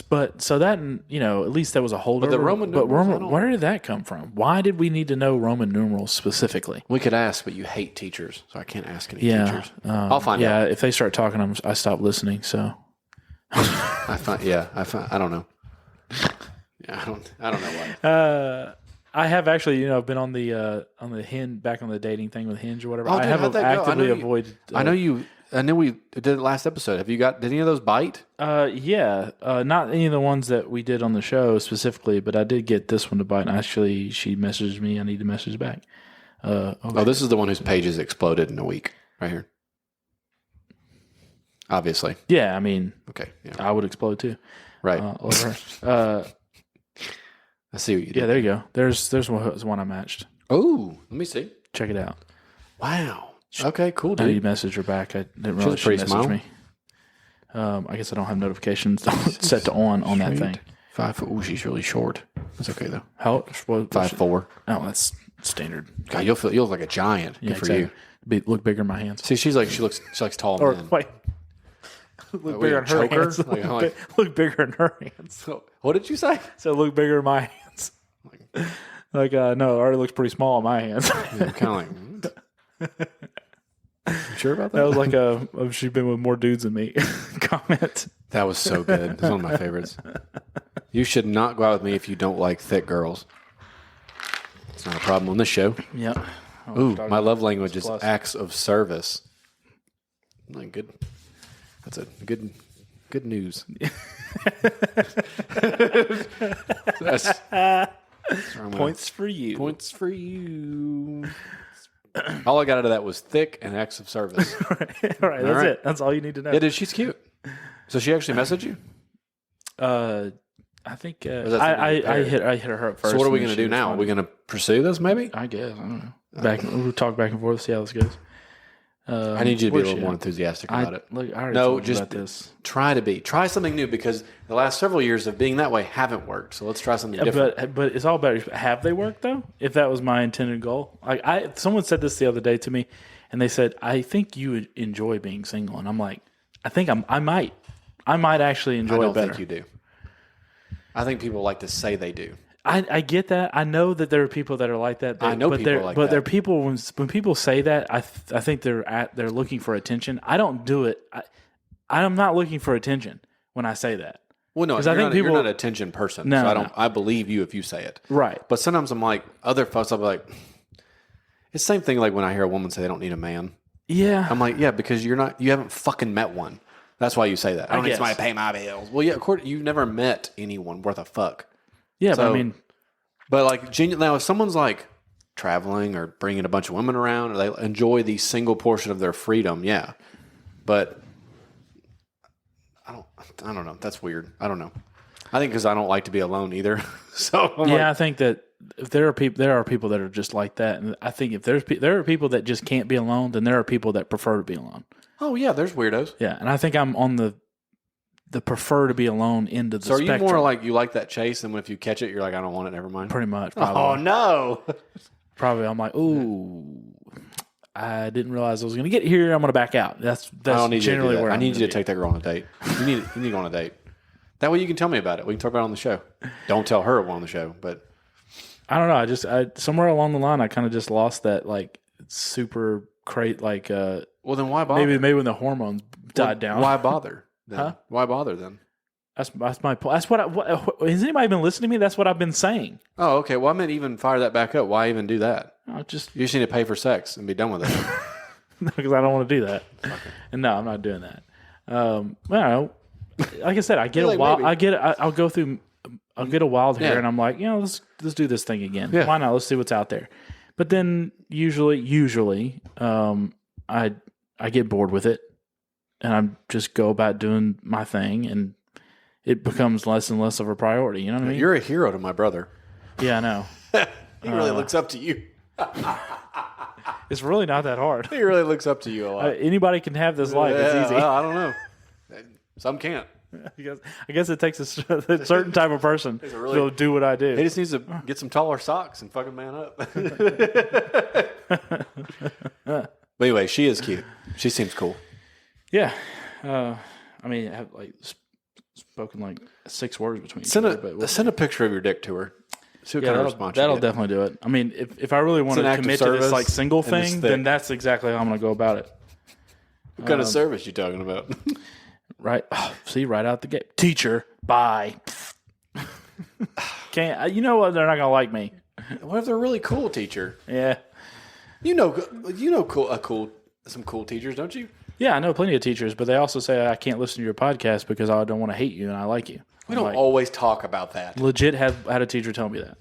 But so that at least that was a holdover. But the Roman numerals, where did that come from? Why did we need to know Roman numerals specifically? We could ask, but you hate teachers, so I can't ask any Yeah, teachers. I'll find out. Yeah, if they start talking, I stop listening. So I don't know. Yeah, I don't know why. I have actually, I've been on the Hinge, back on the dating thing with Hinge or whatever. Oh, I dude, have how'd that go? actively avoided. I know we did it last episode. Did any of those bite? Yeah, not any of the ones that we did on the show specifically, but I did get this one to bite. And actually, she messaged me. I need to message back. Okay. Oh, this is the one whose pages exploded in a week, right here. Obviously. Yeah, I mean, Okay. Yeah. I would explode too. Right. Over. I see what you did. Yeah, there you go. There's one I matched. Oh, let me see. Check it out. Wow. Okay, cool, I need dude. to message her back. I didn't She realize was she pretty messaged small. me. I guess I don't have notifications set to on that thing. 5 foot. Ooh, she's really short. That's okay though. How? 5'4". Oh, that's standard. God, you'll look like a giant. Yeah, Good for you. Look bigger in my hands. See, she likes tall Or men. wait, look Are we bigger a in her choker? hands. Like- Look bigger in her hands. So, what did you say? So look bigger in my hands. No, it already looks pretty small in my hands. Yeah, kind of like. You sure about that? That was like she's been with more dudes than me. Comment. That was so good. It's one of my favorites. You should not go out with me if you don't like thick girls. It's not a problem on this show. Yep. Ooh, my love language is plus. acts of service. Like good. That's a good news. That's Points for you. Points for you. All I got out of that was thick and acts of service. All right, that's right. it. That's all you need to know. Yeah, dude, she's cute. So she actually messaged you? I think that something I hit her up first. So what are we and going to then do she now? Are we responded. going to pursue this maybe? I guess I don't know. We'll talk back and forth. See how this goes. I need you to be a little more enthusiastic about it. Look, I already No, told you just about this. try something new because the last several years of being that way haven't worked. So let's try something different. But it's all about have they worked though? If that was my intended goal, like someone said this the other day to me, and they said, "I think you would enjoy being single," and I'm like, I think I might actually enjoy I don't it better. think you do. I think people like to say they do. I get that. I know that there are people that are like that. I know people like that. But there are people when people say that, I think they're looking for attention. I don't do it. I'm not looking for attention when I say that. Well, no, I think you're not an attention person. No, so no. I believe you if you say it. Right. But sometimes I'm like, other folks, I'll be like, it's the same thing like when I hear a woman say they don't need a man. Yeah. I'm like, yeah, because you haven't fucking met one. That's why you say that. I don't need guess. somebody to pay my bills. Well, yeah, of course, you've never met anyone worth a fuck. Yeah, So- but I mean, But like, now if someone's like traveling or bringing a bunch of women around, or they enjoy the single portion of their freedom, yeah. But I don't know. That's weird. I don't know. I think because I don't like to be alone either. So I'm yeah, like, I think that if there are people that are just like that, and I think if there are people that just can't be alone, then there are people that prefer to be alone. Oh yeah, there's weirdos. Yeah, and I think I'm on the prefer to be alone end of the spectrum. So are you more like you like that chase, and if you catch it, you're like, I don't want it, never mind? Pretty much. Probably. Oh, no. Probably I'm like, ooh, I didn't realize I was going to get here. I'm going to back out. That's generally where I need you to take that girl on a date. You need to go on a date. That way you can tell me about it. We can talk about it on the show. Don't tell her on the show, but. I don't know. I somewhere along the line, I kind of just lost that like super crate like. Well, then why bother? Maybe when the hormones died down. Why bother? Then? Huh? Why bother then? That's my point. That's what has anybody been listening to me? That's what I've been saying. Oh, okay. Well, I meant even fire that back up. Why even do that? You just need to pay for sex and be done with it. No, because I don't want to do that. Okay. And no, I'm not doing that. Well, like I said, I get a wild. I'll go through. I'll get a wild hair, and I'm like, let's do this thing again. Yeah. Why not? Let's see what's out there. But then usually, I get bored with it. And I just go about doing my thing, and it becomes less and less of a priority. You know what I mean? You're a hero to my brother. Yeah, I know. He really looks up to you. It's really not that hard. He really looks up to you a lot. Anybody can have this life. It's easy. Well, I don't know. Some can't. I guess it takes a certain type of person to do what I do. He just needs to get some taller socks and fucking man up. But anyway, she is cute. She seems cool. Yeah, I mean, I have like spoken like 6 words between. Send a picture of your dick to her. See what kind of response that'll definitely do it. I mean, if I really want to commit to this like single thing, then that's exactly how I'm going to go about it. What kind of service you talking about? Right. Oh, see, right out the gate. Teacher, bye. Can't. You know what? They're not going to like me. What if they're a really cool teacher? Yeah. You know, some cool teachers, don't you? Yeah, I know plenty of teachers, but they also say I can't listen to your podcast because I don't want to hate you and I like you. We don't always talk about that. Legit had a teacher tell me that.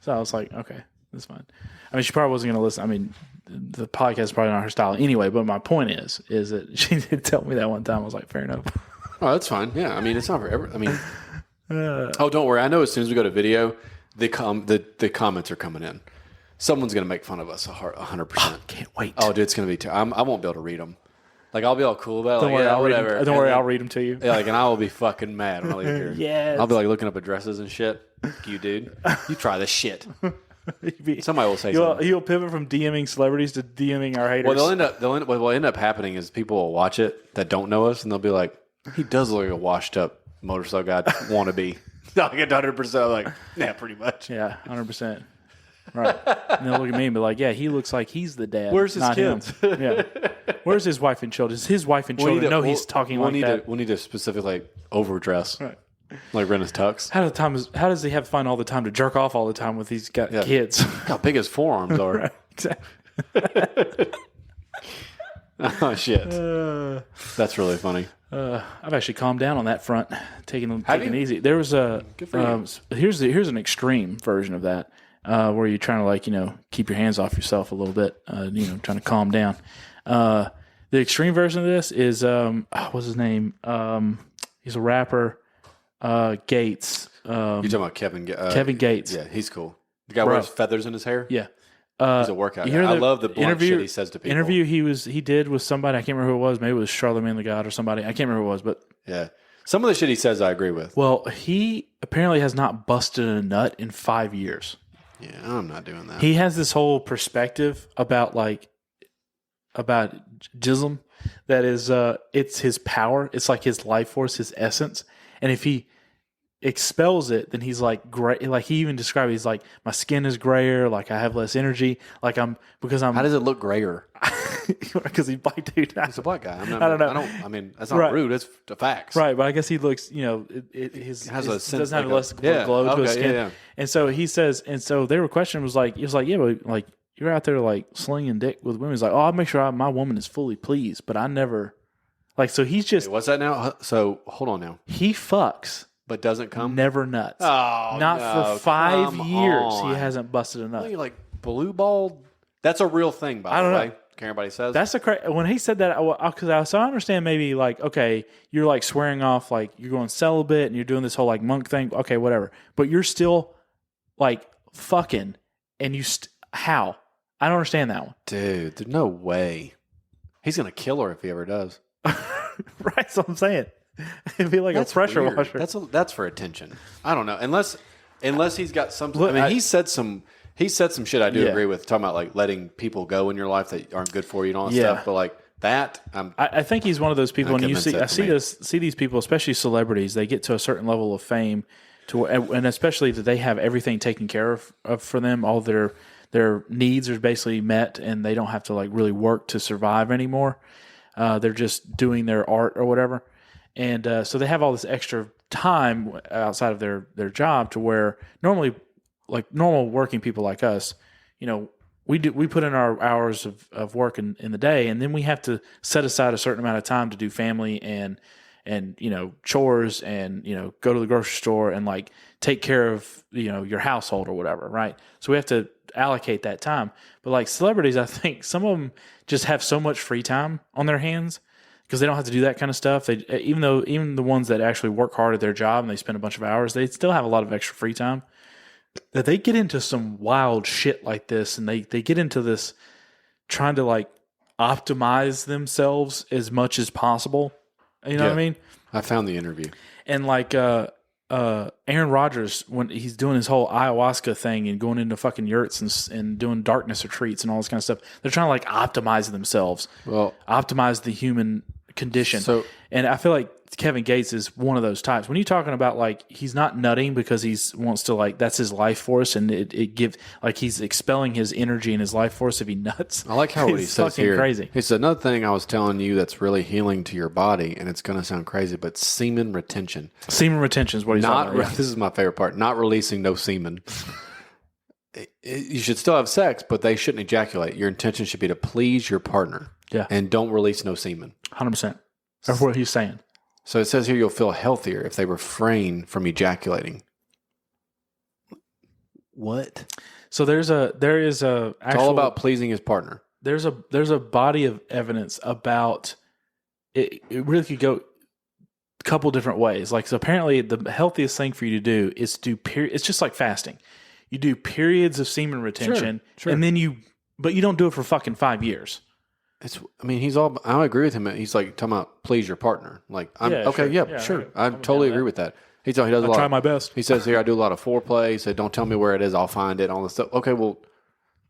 So I was like, okay, that's fine. I mean, she probably wasn't going to listen. I mean, the podcast is probably not her style anyway, but my point is that she did tell me that one time. I was like, fair enough. Oh, that's fine. Yeah, I mean, it's not forever. I mean, don't worry. I know as soon as we go to video, the comments are coming in. Someone's going to make fun of us 100%. Can't wait. Oh, dude, it's going to be I won't be able to read them. Like, I'll be all cool about it. Don't worry, whatever. Don't worry, I'll read them to you. Yeah, like, and I will be fucking mad when I leave here. Yes. I'll be like looking up addresses and shit. You, dude. You try this shit. Somebody will say something. He'll pivot from DMing celebrities to DMing our haters. Well, what will end up happening is people will watch it that don't know us, and they'll be like, he does look like a washed up motorcycle guy wannabe. Like 100%. Like, yeah, pretty much. Yeah, 100%. Right. And they'll look at me and be like, yeah, he looks like he's the dad. Where's his kids? Yeah. Where's his wife and children? Does his wife and children know he's talking like that? We'll need a specific, like, overdress. Right. Like Renna's tux. How does he have fun all the time to jerk off all the time with these kids? How big his forearms are. Right. Exactly. Oh, shit. That's really funny. I've actually calmed down on that front, taking it easy. There was here's an extreme version of that. Where you're trying to, like, keep your hands off yourself a little bit, trying to calm down. The extreme version of this is, what's his name? He's a rapper, Gates. You're talking about Kevin Gates. Yeah, he's cool. The guy wears feathers in his hair? Yeah. He's a workout guy. I love the blunt shit he says to people. Interview he did with somebody, I can't remember who it was. Maybe it was Charlamagne the God or somebody. I can't remember who it was, but... Yeah. Some of the shit he says I agree with. Well, he apparently has not busted a nut in 5 years. Yeah, I'm not doing that. He has this whole perspective about jism that is it's his power. It's like his life force, his essence. And if he expels it, then he's like gray. Like he even described it, he's like, my skin is grayer, like I have less energy. Like I'm. How does it look grayer? Because he's black, dude. He's a black guy. I don't know. I mean, that's not rude. It's the facts. Right, but I guess he looks. It doesn't have less glow to his skin. Yeah. And so he says, and so they were questioning he was like, yeah, but like you're out there like slinging dick with women. He's like, oh, I'll make sure my woman is fully pleased, but I never. Like, so he's just. Wait, what's that now? So hold on now. He fucks. But doesn't come? Never nuts. Oh, not for 5 years. He hasn't busted a nut. You're like blue balled. That's a real thing, by the way. Everybody says that's when he said that. So I understand maybe like, okay, you're like swearing off, like you're going celibate and you're doing this whole like monk thing. Okay, whatever. But you're still like fucking, and how? I don't understand that one. Dude, there's no way. He's going to kill her if he ever does. Right, that's what I'm saying. It'd be like a pressure washer. That's for attention. I don't know. Unless he's got something. Look, I mean, he said some shit I do agree with, talking about like letting people go in your life that aren't good for you and all that stuff. But like that, I think he's one of those people, and I see these people, especially celebrities, they get to a certain level of fame, and especially that they have everything taken care of for them. All their needs are basically met, and they don't have to like really work to survive anymore. They're just doing their art or whatever. And so they have all this extra time outside of their job, to where normally, like normal working people like us, we put in our hours of work in the day, and then we have to set aside a certain amount of time to do family and chores and go to the grocery store and like take care of your household or whatever, right? So we have to allocate that time. But like celebrities, I think some of them just have so much free time on their hands, because they don't have to do that kind of stuff. Even the ones that actually work hard at their job and they spend a bunch of hours, they still have a lot of extra free time, that they get into some wild shit like this, and they get into this trying to like optimize themselves as much as possible. You know what I mean? I found the interview. And like Aaron Rodgers, when he's doing his whole ayahuasca thing and going into fucking yurts and doing darkness retreats and all this kind of stuff, they're trying to like optimize themselves, optimize the human condition. And I feel like Kevin Gates is one of those types. When you're talking about like he's not nutting because he wants to like that's his life force, and it gives like he's expelling his energy and his life force if he nuts. I like how what he says here. Crazy. It's another thing I was telling you that's really healing to your body, and it's going to sound crazy, but semen retention. Semen retention is what he's talking about. This is my favorite part. Not releasing no semen. You should still have sex, but they shouldn't ejaculate. Your intention should be to please your partner. Yeah. And don't release no semen. 100%. That's what he's saying. So it says here you'll feel healthier if they refrain from ejaculating. What? So there is a. It's all about pleasing his partner. There's a body of evidence about it. It really could go a couple different ways. Like, so apparently the healthiest thing for you to do is to do it's just like fasting. You do periods of semen retention, sure. And then but you don't do it for fucking 5 years. I agree with him. He's like talking about please your partner. Like, sure. I totally agree with that. He does a lot. Try my best. He says here, I do a lot of foreplay. He said, don't tell me where it is. I'll find it. All this stuff. Okay, well,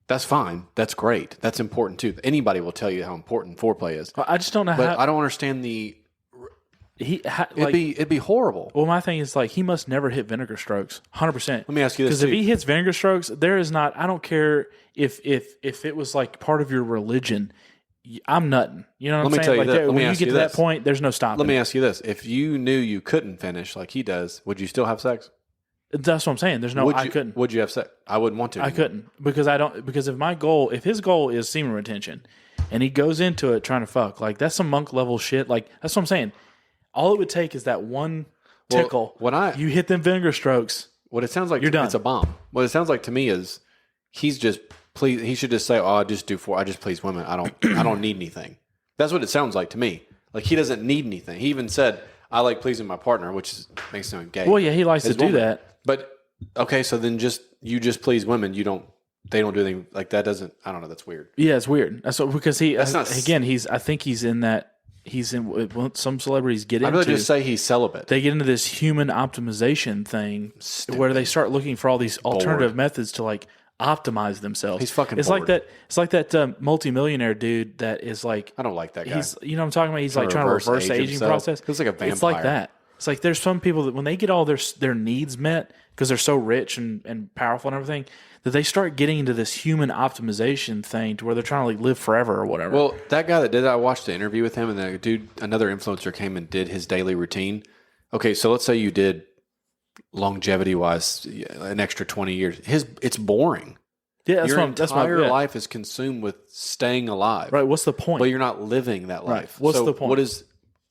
that's fine. That's great. That's important too. Anybody will tell you how important foreplay is. I just don't know how. But I don't understand it'd be horrible. Well, my thing is like he must never hit vinegar strokes. 100%. Let me ask you this: because if he hits vinegar strokes, there is not. I don't care if it was like part of your religion. I'm nutting. You know what I'm saying? Like when you get to that point, there's no stopping. Let me ask you this. If you knew you couldn't finish like he does, would you still have sex? That's what I'm saying. I couldn't. Would you have sex? I wouldn't want to. I couldn't because if his goal is semen retention and he goes into it trying to fuck, like that's some monk level shit. Like that's what I'm saying. All it would take is that one tickle. You hit them vinegar strokes. What it sounds like you're done. It's a bomb. What it sounds like to me is he's just he should just say, "Oh, I just please women. I don't need anything." That's what it sounds like to me. Like he doesn't need anything. He even said, "I like pleasing my partner," which makes him gay. Well, yeah, he likes to do that. But okay, so then you just please women. They don't do anything like that. I don't know. That's weird. Yeah, it's weird. That's because I think he's in that. He's in some celebrities get into. I'd really just say he's celibate. They get into this human optimization thing where they start looking for all these alternative methods to like optimize themselves. He's fucking bored. It's like that multimillionaire dude that is like. I don't like that guy. You know what I'm talking about? He's like trying to reverse the aging process. It's like a vampire. It's like that. It's like there's some people that when they get all their needs met because they're so rich and powerful and everything, that they start getting into this human optimization thing to where they're trying to like live forever or whatever. Well, that guy that did that, I watched the interview with him, and another influencer came and did his daily routine. Okay, so let's say you did longevity-wise an extra 20 years. It's boring. Yeah, your entire life is consumed with staying alive. Right, what's the point? But you're not living that life. Right. What's the point?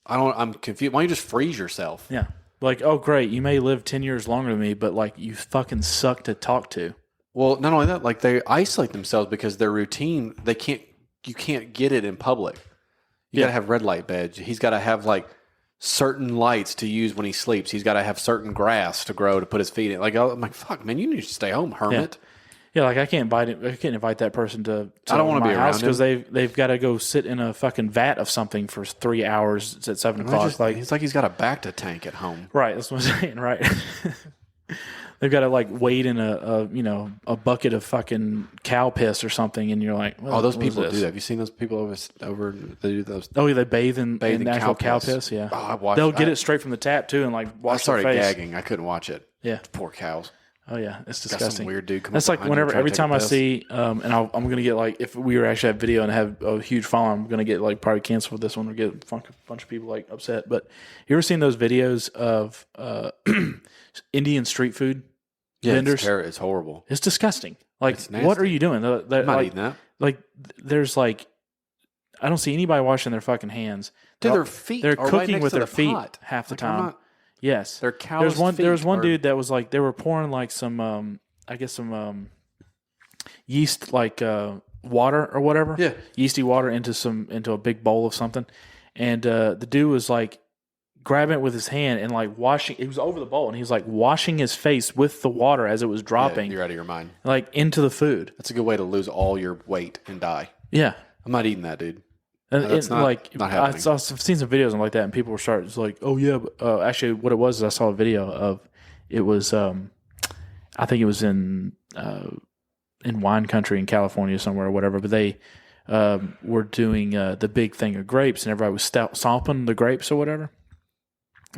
I'm confused. Why don't you just freeze yourself? Yeah. Like, oh, great, you may live 10 years longer than me, but like you fucking suck to talk to. Well, not only that, like they isolate themselves because their routine, you can't get it in public. You got to have red light badge. He's got to have like certain lights to use when he sleeps. He's got to have certain grass to grow to put his feet in. Like, I'm like, fuck, man, you need to stay home, hermit. Yeah, like I can't invite that person to I don't want to be around because they've got to go sit in a fucking vat of something for 3 hours. It's at 7 o'clock. It's like he's got a back to tank at home. Right, that's what I'm saying. Right, they've got to like wade in a bucket of fucking cow piss or something, and you're like, well, those people do that. Have you seen those people over? They do those. Oh, yeah, they bathe in actual cow piss. Yeah, they'll get it straight from the tap too, and like wash. I started gagging. I couldn't watch it. Yeah, poor cows. Oh yeah, it's disgusting. Got some weird dude coming. That's like every time I see, and I'm gonna get like if we were actually have video and have a huge following, I'm gonna get like probably canceled with this one or get a bunch of people like upset. But you ever seen those videos of Indian street food vendors? It's horrible. It's disgusting. Like, what are you doing? I'm not eating that. Like, there's like, I don't see anybody washing their fucking hands. Dude, their feet. They're are cooking right with their feet pot. half the time. Yes, they're cows. There was one dude that was like they were pouring like some I guess some yeast like water or whatever. Yeah, yeasty water into a big bowl of something, and the dude was like grabbing it with his hand and like washing. It was over the bowl, and he was like washing his face with the water as it was dropping. Yeah, you're out of your mind. Like into the food. That's a good way to lose all your weight and die. Yeah, I'm not eating that, dude. And I've seen some videos like that, and people were starting like, "Oh yeah." Actually, what it was is I saw a video of it was, I think it was in wine country in California somewhere or whatever. But they were doing the big thing of grapes, and everybody was stomping the grapes or whatever.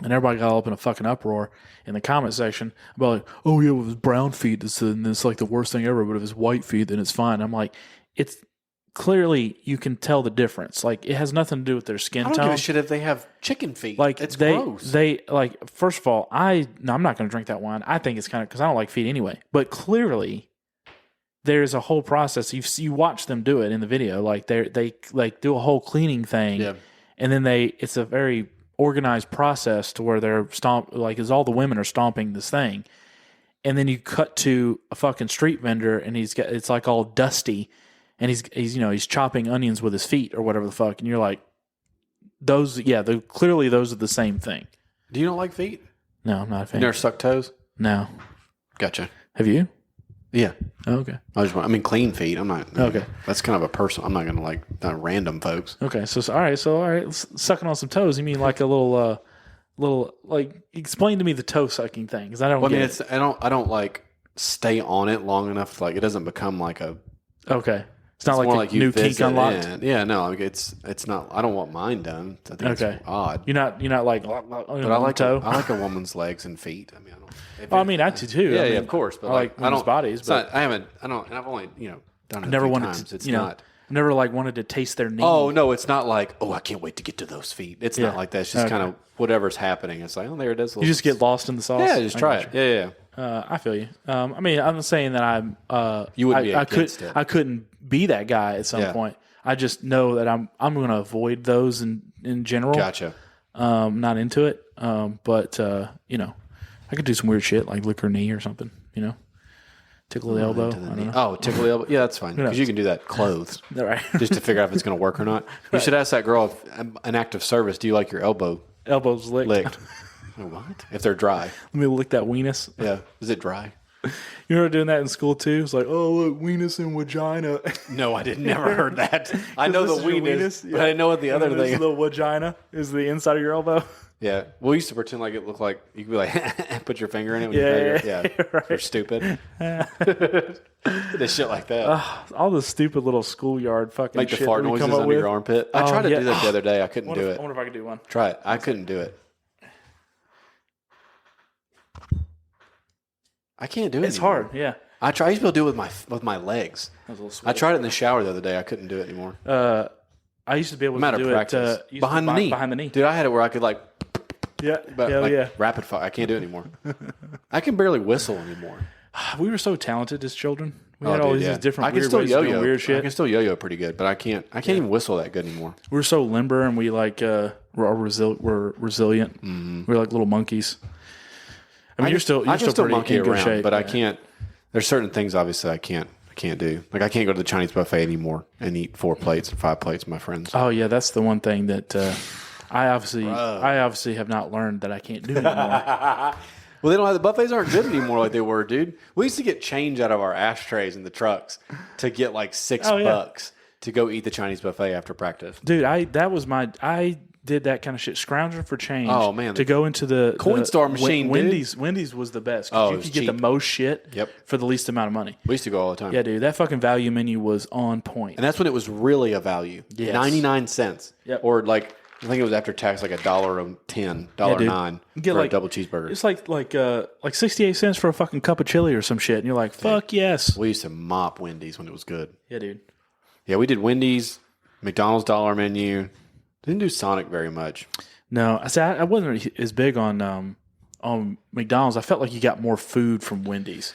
And everybody got all up in a fucking uproar in the comment section about like, "Oh yeah, with his brown feet, it's like the worst thing ever. But if it's white feet, then it's fine." I'm like, it's. Clearly, you can tell the difference. Like, it has nothing to do with their skin tone. I don't give a shit if they have chicken feet. Like, it's gross. They like. First of all, I'm not going to drink that wine. I think it's kind of because I don't like feet anyway. But clearly, there's a whole process. You watch them do it in the video. Like they like do a whole cleaning thing, and then it's a very organized process to where they're as all the women are stomping this thing, and then you cut to a fucking street vendor, and it's like all dusty. And he's chopping onions with his feet or whatever the fuck, and you're like, clearly those are the same thing. Do you not like feet? No, I'm not a fan. You never suck toes? No. Gotcha. Have you? Yeah. Oh, okay. I mean, clean feet. I'm not. Okay. That's kind of a personal. I'm not going to like random folks. Okay. So all right. Sucking on some toes. You mean like a little like explain to me the toe sucking thing because I don't. I don't like stay on it long enough. Like it doesn't become like a. Okay. It's not like a new kink unlocked. Yeah, no, it's not. I don't want mine done. I think it's odd. You're not like. But I like toe. I like a woman's legs and feet. I mean, I do too. Yeah, of course. But I like women's bodies. But I haven't. I don't. And I've only done it. Never wanted times. It's not. Never like wanted to taste their knee. Oh no, it's not like I can't wait to get to those feet. It's not like that. It's just kind of whatever's happening. It's like there it is. You just get lost in the sauce. Yeah, just try it. Yeah. I feel you. I mean, I'm not saying that I'm. You wouldn't be against it. I couldn't be that guy at some point. I just know that I'm going to avoid those in general. Gotcha. Not into it. But I could do some weird shit like lick her knee or something. Tickle the elbow. I don't know. Oh, tickle the elbow. Yeah, that's fine because you can do that clothed. All right. Just to figure out if it's going to work or not. You should ask that girl an act of service. Do you like your elbows licked? What? If they're dry. Let me lick that weenus. Yeah. Is it dry? You were doing that in school too? It's like, oh, look, weenus and vagina. No, I never heard that. I know the weenus, but I didn't know what the other thing is. The vagina is the inside of your elbow. Yeah. We used to pretend like it looked like, you could be like, put your finger in it. When right. You're stupid. This shit like that. All the stupid little schoolyard fucking like shit. Like the fart noises under your armpit. I tried to do that the other day. I couldn't do it. I wonder if I could do one. Try it. I couldn't do it. I can't do it. It's hard, yeah. I used to be able to do it with my legs. I tried it in the shower the other day. I couldn't do it anymore. I used to be able to do it behind the knee. Behind the knee. Dude, I had it where I could yeah. rapid fire. I can't do it anymore. I can barely whistle anymore. We were so talented as children. We had all these different weird ways to do weird shit. I can still yo-yo pretty good, but I can't even whistle that good anymore. We were so limber and we we're resilient. Mm-hmm. We were like little monkeys. I mean, you're still pretty monkey in good around, shape, but I can't. There's certain things obviously I can't do. Like I can't go to the Chinese buffet anymore and eat 4 plates and 5 plates with my friends. Oh yeah, that's the one thing that I obviously have not learned that I can't do anymore. Well, they don't have the buffets aren't good anymore like they were, dude. We used to get change out of our ashtrays in the trucks to get like $6 to go eat the Chinese buffet after practice. Dude, I did that kind of shit, scrounging for change. Oh, man. To go into the Coinstar machine, Wendy's. Wendy's was the best. You could get the most shit for the least amount of money. We used to go all the time. Yeah, dude, that fucking value menu was on point. And that's when it was really a value. Yes. 99 cents. Yep. Or like, I think it was after tax, like $1.10, $1.09 for a double cheeseburger. It's like 68 cents for a fucking cup of chili or some shit. And you're like, fuck yes. We used to mop Wendy's when it was good. Yeah, dude. Yeah, we did Wendy's, McDonald's dollar menu. Didn't do Sonic very much. No, I wasn't as big on McDonald's. I felt like you got more food from Wendy's.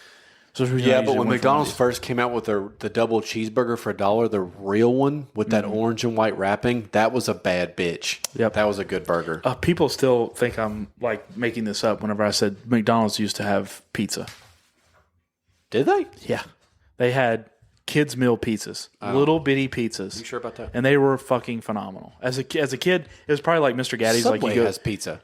So but when McDonald's first came out with the double cheeseburger for $1, the real one with that orange and white wrapping, that was a bad bitch. Yep. That was a good burger. People still think I'm like making this up whenever I said McDonald's used to have pizza. Did they? Yeah. They had kids' meal pizzas, little bitty pizzas. You sure about that? And they were fucking phenomenal. As a kid, it was probably like Mr. Gaddy's. Subway has pizza.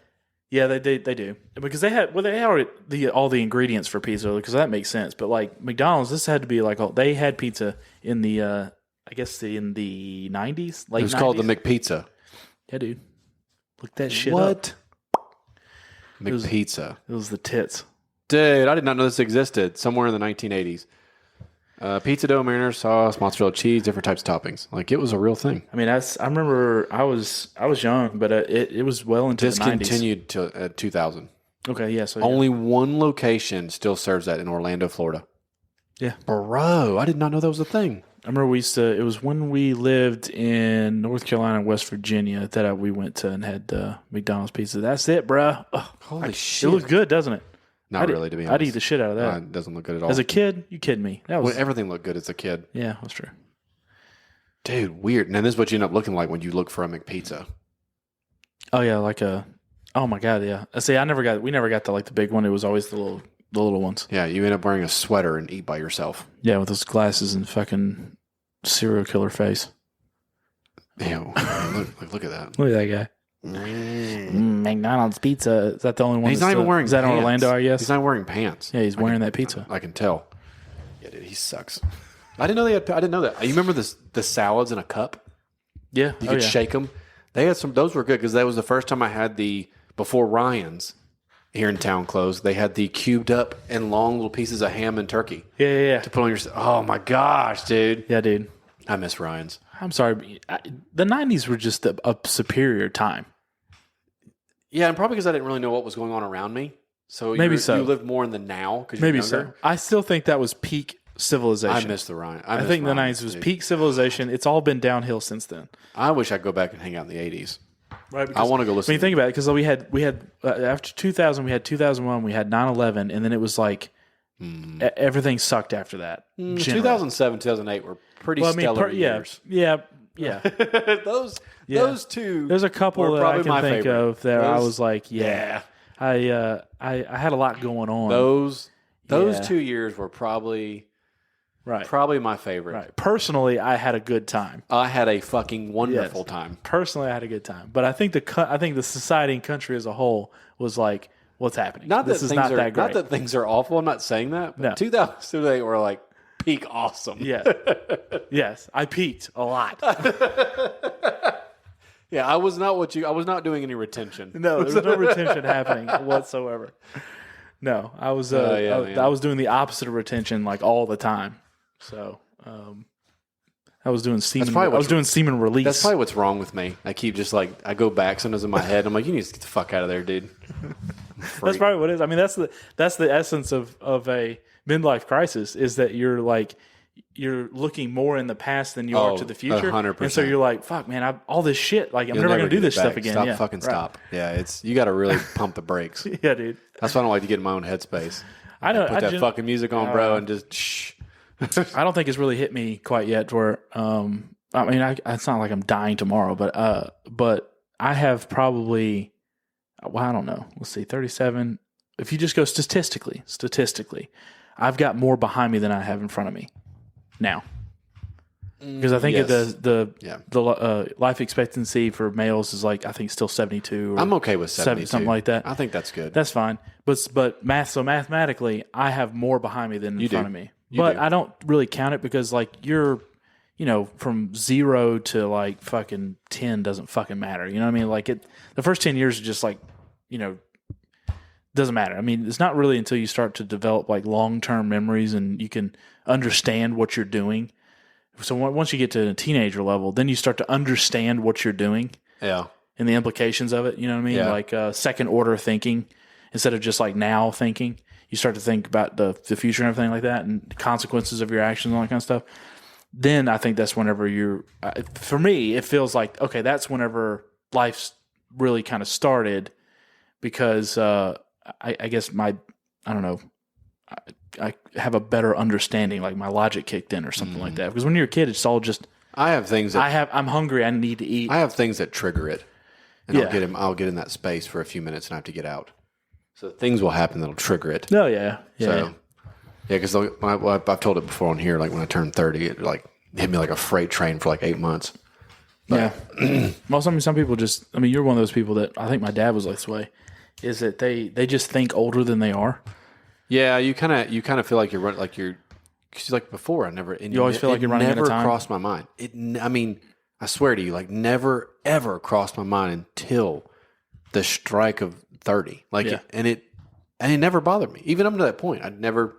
Yeah, they do, because they had already all the ingredients for pizza, because that makes sense. But like McDonald's, this had to be like they had pizza in the I guess in the 90s, late 90s. It was called the McPizza. Yeah, dude. Look that shit up. McPizza. It was the tits. Dude, I did not know this existed. Somewhere in the 1980s. Pizza dough, marinara sauce, mozzarella cheese, different types of toppings. Like, it was a real thing. I mean, I remember I was young, but it was well into the 90s. Discontinued to 2000. Okay, yeah. So only one location still serves that in Orlando, Florida. Yeah. Bro, I did not know that was a thing. I remember it was when we lived in North Carolina and West Virginia that we went to and had McDonald's pizza. That's it, bro. Holy shit. It looks good, doesn't it? Not really, to be honest. I'd eat the shit out of that. It doesn't look good at all. As a kid, you kidding me? Everything looked good as a kid. Yeah, that's true. Dude, weird. And then this is what you end up looking like when you look for a McPizza. Oh yeah, oh my god, yeah. See, we never got the big one. It was always the little ones. Yeah, you end up wearing a sweater and eat by yourself. Yeah, with those glasses and fucking serial killer face. Ew. look at that. Look at that guy. McDonald's pizza. Is that the only one? He's not even wearing. Is that pants. in Orlando? I guess he's not wearing pants. Yeah, he's wearing that pizza. I can tell. Yeah, dude, he sucks. I didn't know I didn't know that. You remember the salads in a cup? Yeah, you could shake them. They had some. Those were good because that was the first time I had before Ryan's here in town closed. They had the cubed up and long little pieces of ham and turkey. Yeah. To put on your. Oh my gosh, dude. Yeah, dude. I miss Ryan's. I'm sorry, the 90s were just a superior time. Yeah, and probably because I didn't really know what was going on around me. So you lived more in the now. Maybe so. I still think that was peak civilization. I miss the Ryan. I think the 90s was peak civilization. It's all been downhill since then. I wish I'd go back and hang out in the 80s. Right. I want to go listen. When you think about it, because we had after 2000, we had 2001, we had 9/11, and then it was like everything sucked after that. 2007, 2008 were pretty stellar years. Yeah. Those two. There's a couple that I can think favorite. of that I was like, I had a lot going on. Those 2 years were probably my favorite. Right. Personally, I had a good time. I had a fucking wonderful time. Personally, I had a good time. But I think the society and country as a whole was like, what's happening? This is not that great. Not that things are awful. I'm not saying that. But 2008 were like peak awesome. Yeah. Yes, I peaked a lot. Yeah, I was not doing any retention. No, there was no retention happening whatsoever. No, I was I was doing the opposite of retention like all the time. So, I was doing semen. I was doing semen release. That's probably what's wrong with me. I keep just like I go back sometimes in my head. I'm like, you need to get the fuck out of there, dude. That's probably what it is. I mean, that's the essence of a midlife crisis is that you're looking more in the past than you are to the future. 100%. And so you're like, fuck, man, all this shit. Like, I'm never going to do this stuff again. Stop. Yeah, you got to really pump the brakes. Yeah, dude. That's why I don't like to get in my own headspace. I know. Put that fucking music on, bro, and just shh. I don't think it's really hit me quite yet where, I mean, it's not like I'm dying tomorrow, but I have probably, I don't know. Let's see, 37. If you just go statistically, I've got more behind me than I have in front of me now. Because I think the life expectancy for males is like, I think still 72. Or I'm okay with 72. Something like that. I think that's good. That's fine. But mathematically, I have more behind me than in front of me. But I don't really count it because like you're, from 0 to like fucking 10 doesn't fucking matter. You know what I mean? Like the first 10 years are just like, doesn't matter. I mean, it's not really until you start to develop like long-term memories and you can understand what you're doing. So once you get to a teenager level, then you start to understand what you're doing. Yeah. And the implications of it. You know what I mean? Yeah. Like second order thinking instead of just like now thinking. You start to think about the future and everything like that and consequences of your actions and all that kind of stuff. Then I think that's whenever for me, it feels like, okay, that's whenever life's really kind of started because I guess I don't know, I have a better understanding, like my logic kicked in or something like that. Because when you're a kid, it's all just. I have things that I'm hungry. I need to eat. I have things that trigger it, and I'll get in that space for a few minutes and I have to get out. So things will happen that'll trigger it. Oh yeah. Because I've told it before on here. Like when I turned 30, it like hit me like a freight train for like 8 months. But, Well, some people just. I mean, you're one of those people that I think my dad was like this way. Is that they just think older than they are. Yeah, you kind of feel like you're running because like before I never. You always feel like you're running out of time. Never crossed my mind. I mean, I swear to you, like never ever crossed my mind until the strike of 30. And it never bothered me even up to that point. I'd never,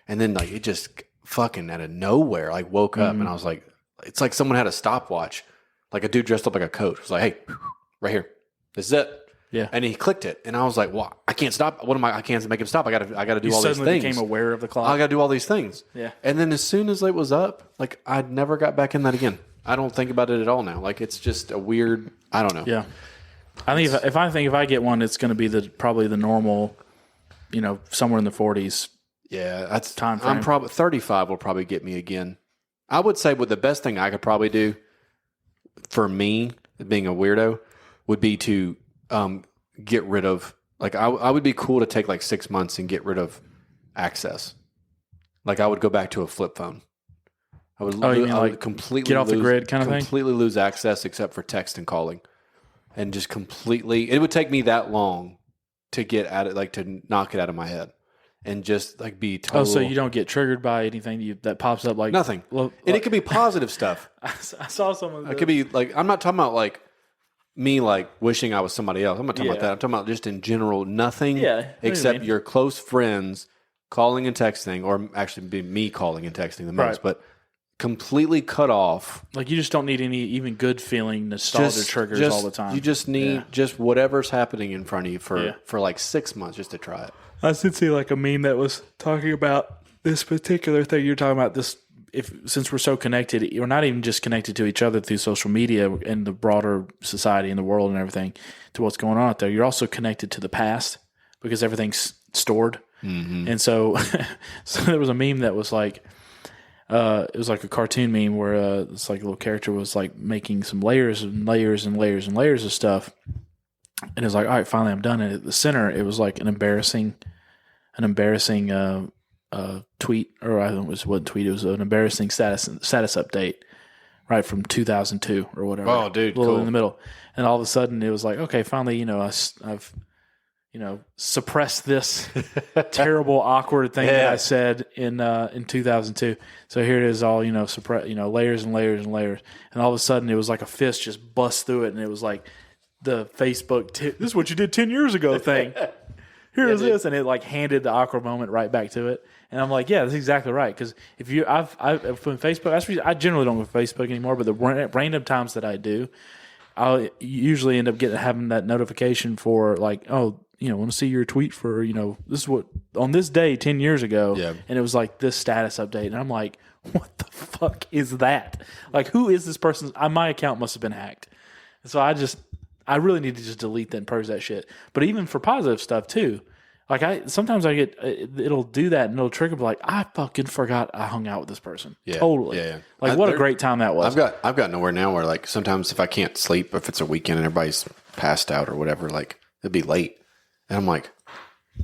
and then like it just fucking out of nowhere like woke up and I was like, it's like someone had a stopwatch, like a dude dressed up like a coach was like, hey, right here, this is it. Yeah, and he clicked it, and I was like, "Well, I can't stop. What am I? I can't make him stop. I got to do all these things." Suddenly became aware of the clock. I got to do all these things. Yeah, and then as soon as it was up, like I never got back in that again. I don't think about it at all now. Like it's just a weird. I don't know. Yeah, I think if I get one, it's going to be probably the normal, somewhere in the 40s. Yeah, that's time frame. I'm probably 35 will probably get me again. I would say the best thing I could probably do for me being a weirdo would be to get rid of, like, I would be cool to take like 6 months and get rid of access. Like I would go back to a flip phone. I would completely get off the grid kind of thing? Completely lose access except for text and calling. And just completely, it would take me that long to get at it, like to knock it out of my head. And just like be total. Oh, so you don't get triggered by anything that pops up like. Nothing. And it could be positive stuff. I saw someone. It could be like, I'm not talking about like, me like wishing I was somebody else. I'm not talking about that. I'm talking about just in general, nothing except your close friends calling and texting, or actually be me calling and texting the most, but completely cut off. Like you just don't need any even good feeling nostalgia triggers all the time. You just need just whatever's happening in front of you for like 6 months just to try it. I did see like a meme that was talking about this particular thing you're talking about. This. Since we're so connected, we're not even just connected to each other through social media and the broader society and the world and everything to what's going on out there. You're also connected to the past because everything's stored. Mm-hmm. And so there was a meme that was like, it was like a cartoon meme where it's like a little character was like making some layers and layers and layers and layers of stuff. And it was like, all right, finally I'm done. And at the center, it was like an embarrassing tweet, or I don't know, it wasn't tweet. It was an embarrassing status update, right from 2002 or whatever. Oh, dude, a little cool. In the middle, and all of a sudden it was like, okay, finally, I've suppressed this terrible, awkward thing that I said in 2002. So here it is, all layers and layers and layers, and all of a sudden it was like a fist just bust through it, and it was like the Facebook. This is what you did 10 years ago thing. Here is this, and it like handed the awkward moment right back to it. And I'm like, yeah, that's exactly right. Because if I've from Facebook, I generally don't go to Facebook anymore, but the random times that I do, I'll usually end up having that notification for like, oh, want to see your tweet for, this is what on this day 10 years ago, and it was like this status update, and I'm like, what the fuck is that? Like, who is this person? My account must have been hacked. And so I really need to just delete that and purge that shit. But even for positive stuff too, like sometimes I get, it'll do that and it'll trigger me like, I fucking forgot I hung out with this person. Yeah, totally. Yeah. Like what a great time that was. I've got nowhere now where like sometimes if I can't sleep, if it's a weekend and everybody's passed out or whatever, like it'd be late. And I'm like,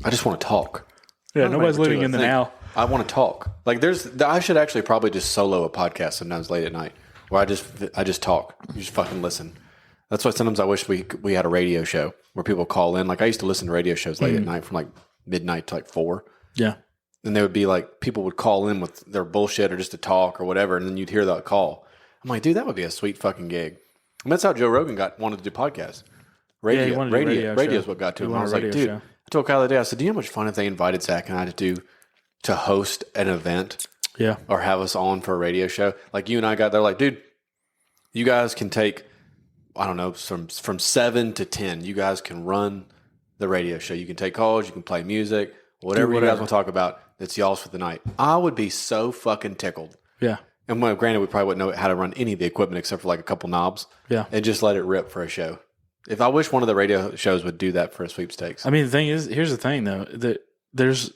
I just want to talk. Yeah, nobody's living in the now. I want to talk. Like I should actually probably just solo a podcast sometimes late at night. where I just talk. You just fucking listen. That's why sometimes I wish we had a radio show where people call in. Like I used to listen to radio shows late at night from like midnight to like 4. Yeah. And they would be like, people would call in with their bullshit or just to talk or whatever. And then you'd hear that call. I'm like, dude, that would be a sweet fucking gig. And that's how Joe Rogan wanted to do podcasts. Radio is what got to him. I was like, dude, I told Kyle the other day, I said, do you know how much fun if they invited Zach and I to host an event? Yeah. Or have us on for a radio show? Like you and I they're like, dude, you guys can take, I don't know, from 7 to 10. You guys can run the radio show. You can take calls. You can play music. Whatever you guys want to talk about, it's y'all's for the night. I would be so fucking tickled. Yeah. And granted, we probably wouldn't know how to run any of the equipment except for like a couple knobs. Yeah. And just let it rip for a show. If I wish one of the radio shows would do that for a sweepstakes. I mean, the thing is, here's the thing though, that there's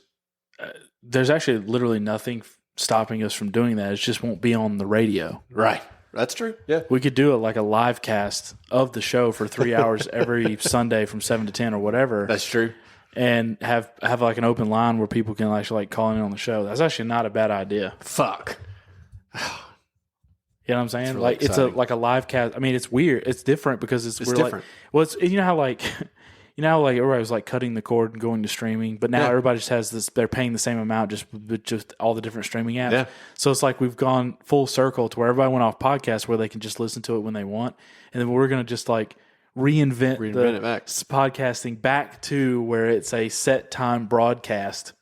actually literally nothing stopping us from doing that. It just won't be on the radio. Right. That's true. Yeah. We could do it like a live cast of the show for 3 hours every Sunday from 7 to 10 or whatever. That's true. And have like an open line where people can actually like call in on the show. That's actually not a bad idea. Fuck. You know what I'm saying? It's really like exciting. it's like a live cast. I mean, it's weird. It's different because it's different. Like, well, it's you know how like everybody was like cutting the cord and going to streaming, but now everybody just has this. They're paying the same amount just all the different streaming apps. Yeah. So it's like we've gone full circle to where everybody went off podcasts where they can just listen to it when they want, and then we're gonna just like reinvent it back. Podcasting back to where it's a set time broadcast.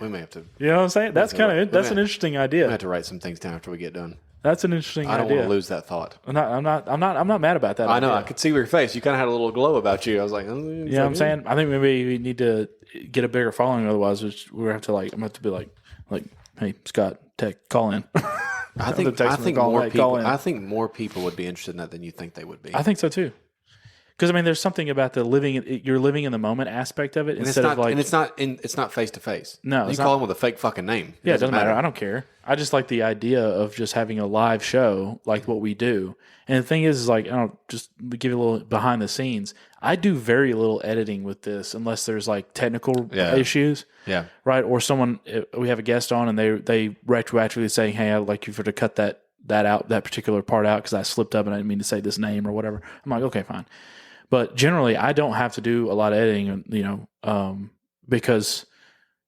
We may have to. You know what I'm saying? That's an interesting idea. We have to write some things down after we get done. That's an interesting idea. I don't want to lose that thought. I'm not mad about that. I know. I could see your face. You kind of had a little glow about you. I was like, you know what I'm saying? I think maybe we need to get a bigger following. Otherwise, we're have to like. I'm going to have to be like, hey, Scott, call in. I think more people would be interested in that than you think they would be. I think so too. Because I mean, there's something about you're living in the moment aspect of it, and instead of like, and it's not face to face. No, you call them with a fake fucking name. It doesn't matter. I don't care. I just like the idea of just having a live show like what we do. And the thing is like, I don't just give you a little behind the scenes. I do very little editing with this unless there's like technical issues. Yeah. Right. Or we have a guest on and they retroactively say, hey, I'd like you to cut that out, that particular part out because I slipped up and I didn't mean to say this name or whatever. I'm like, okay, fine. But generally, I don't have to do a lot of editing, because,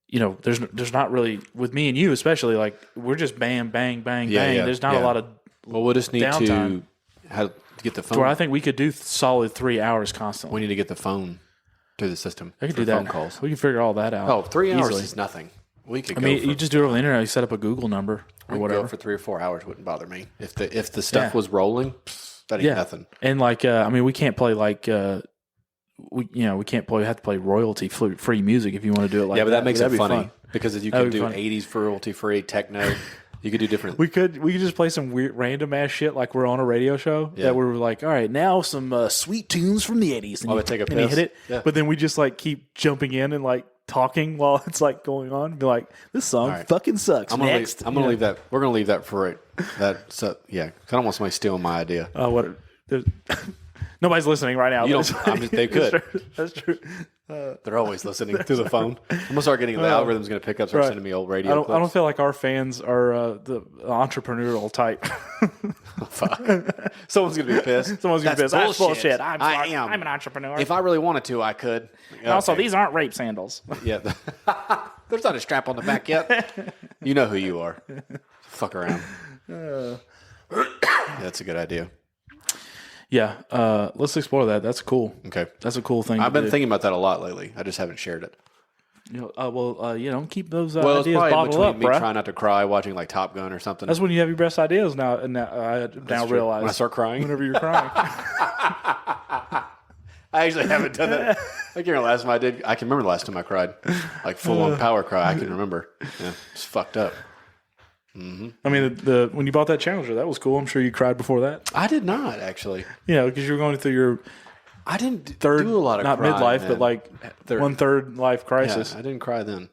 there's not really, with me and you especially, like, we're just bang, bang, bang, bang. There's not a lot of we'll just need downtime to get the phone. Where I think we could do solid 3 hours constantly. We need to get the phone to the system. I could do that. Phone calls. We can figure all that out. Oh, 3 hours easily. is nothing. We could. You just do it over the internet. You set up a Google number or whatever. Go for 3 or 4 hours wouldn't bother me. If the stuff was rolling. That ain't nothing. And like, we can't play like, we can't play. We have to play royalty free music if you want to do it like that. Yeah, but that makes it funny fun. because if you could do 80s for royalty free techno, you could do different. We could just play some weird random ass shit like we're on a radio show that we're like, all right, now some sweet tunes from the 80s. And I would take a piss. And you hit it, but then we just like keep jumping in and like talking while it's like going on. And be like, this song fucking sucks. I'm gonna leave that. We're gonna leave that for it. So yeah, 'cause I don't want somebody stealing my idea. Nobody's listening right now. They could. That's true. They're always listening through the phone. I'm gonna start getting the algorithm's gonna pick up, start sending me old radio. I don't feel like our fans are the entrepreneurial type. Fuck. Someone's gonna be pissed. That's bullshit. I'm an entrepreneur. If I really wanted to, I could. Okay. Also, these aren't rape sandals. Yeah. There's not a strap on the back yet. You know who you are. Fuck around. That's a good idea. Yeah, let's explore that. That's cool. Okay, that's a cool thing. I've been thinking about that a lot lately. I just haven't shared it. Keep those ideas bottled up, me trying not to cry watching like Top Gun or something. That's when you have your best ideas. Now I realize when I start crying, whenever you're crying. I actually haven't done that. I can't remember the last time I did. I can remember the last time I cried, like full on power cry. I can remember. Yeah, it's fucked up. Mm-hmm. I mean, when you bought that Challenger, that was cool. I'm sure you cried before that. I did not actually. Yeah, because you were going through your. I didn't do a lot of not crying, midlife, man. but like 1/3 life crisis. Yeah, I didn't cry then.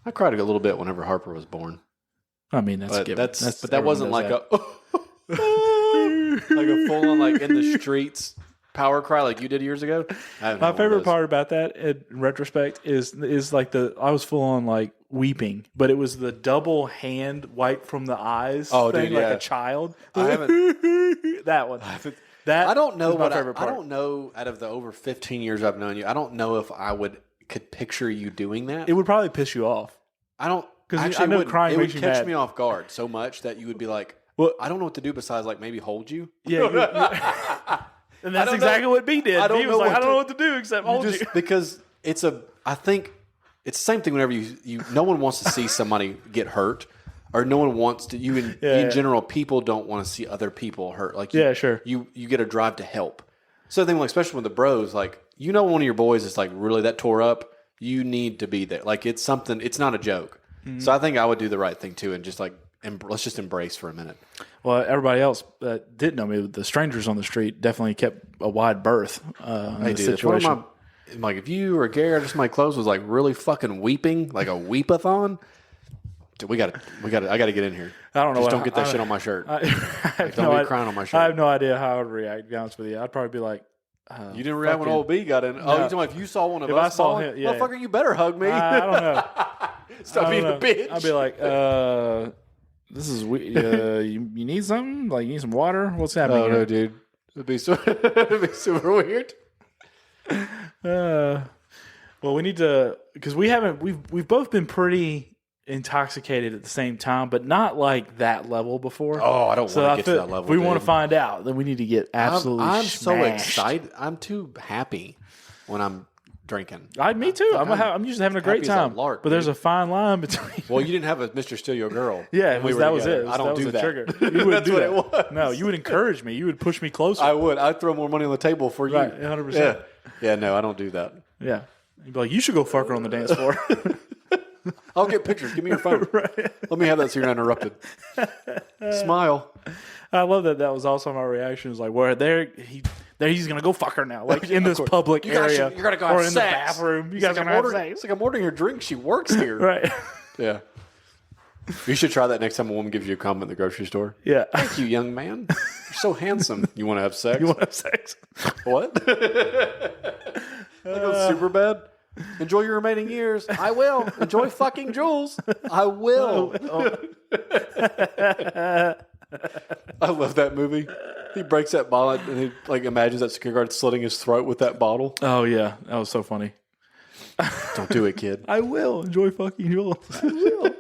I cried a little bit whenever Harper was born. I mean, but that wasn't like a like a full on like in the streets power cry like you did years ago. My favorite part about that, in retrospect, is like I was full on like weeping, but it was the double hand wipe from the eyes thing, like a child. I haven't. That one. I don't know my favorite part. I don't know. Out of the over 15 years I've known you, I don't know if I could picture you doing that. It would probably piss you off. I don't. Because I know crying makes you mad. It would catch me off guard so much that you would be like, "Well, I don't know what to do besides like maybe hold you." Yeah. And that's exactly what B did. B was like, "I don't know what to do except hold you." Because I think it's the same thing whenever no one wants to see somebody get hurt, or no one wants to. In general, people don't want to see other people hurt. Like sure. You get a drive to help. So I think, like, especially with the bros, like one of your boys is like really that tore up. You need to be there. Like it's something. It's not a joke. Mm-hmm. So I think I would do the right thing too, and just like let's just embrace for a minute. Well, everybody else that didn't know me, the strangers on the street definitely kept a wide berth. They do. Situation. Like if you or Garrett or somebody close was like really fucking weeping, like a weepathon. Dude, I gotta get in here. I don't know. Just don't get that shit on my shirt. Don't be crying on my shirt. I have no idea how I would react. To be honest with you, I'd probably be like, you didn't react when old B got in. No. Oh, you talking about if you saw one of us? If I saw him, motherfucker, you better hug me. I don't know. Stop being a bitch. I'd be like, this is you need something? Like you need some water? What's happening? Oh no, dude. It'd be super weird. Well, we need to because we've both been pretty intoxicated at the same time, but not like that level before. Oh, I don't want to get to that level. If we want to find out, then we need to get absolutely. I'm smashed. so excited. I'm too happy when I'm drinking. Me too. I'm usually having a great time. But there's a fine line between. Well, you didn't have a Mr. Steal Your Girl. Yeah, that was it. I don't do that. Trigger. You wouldn't do what that. It was. No, you would encourage me. You would push me closer. I would. I'd throw more money on the table for you. Right, 100%. Yeah. No, I don't do that. Yeah. You'd be like, you should go fuck her on the dance floor. I'll get pictures. Give me your phone. Right. Let me have that so you're not interrupted. Smile. I love that. That was also my reaction. It was like, where he's gonna go fuck her now, like in this public area, you're gonna go have or in sex. The bathroom. You guys are gonna have sex. It's like I'm ordering your drink. She works here. Right. Yeah. You should try that next time a woman gives you a comment in the grocery store. Yeah. Thank you, young man. You're so handsome. You want to have sex? You want to have sex? What? That goes super bad. Enjoy your remaining years. I will. Enjoy fucking Jules. I will. I love that movie. He breaks that bottle and he like imagines that security guard slitting his throat with that bottle. Oh yeah, that was so funny. Don't do it, kid. I will enjoy fucking Jules. I will.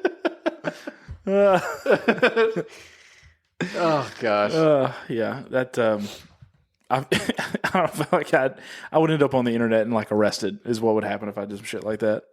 Oh gosh. Yeah, that. I don't feel like I would end up on the internet and like arrested is what would happen if I did some shit like that.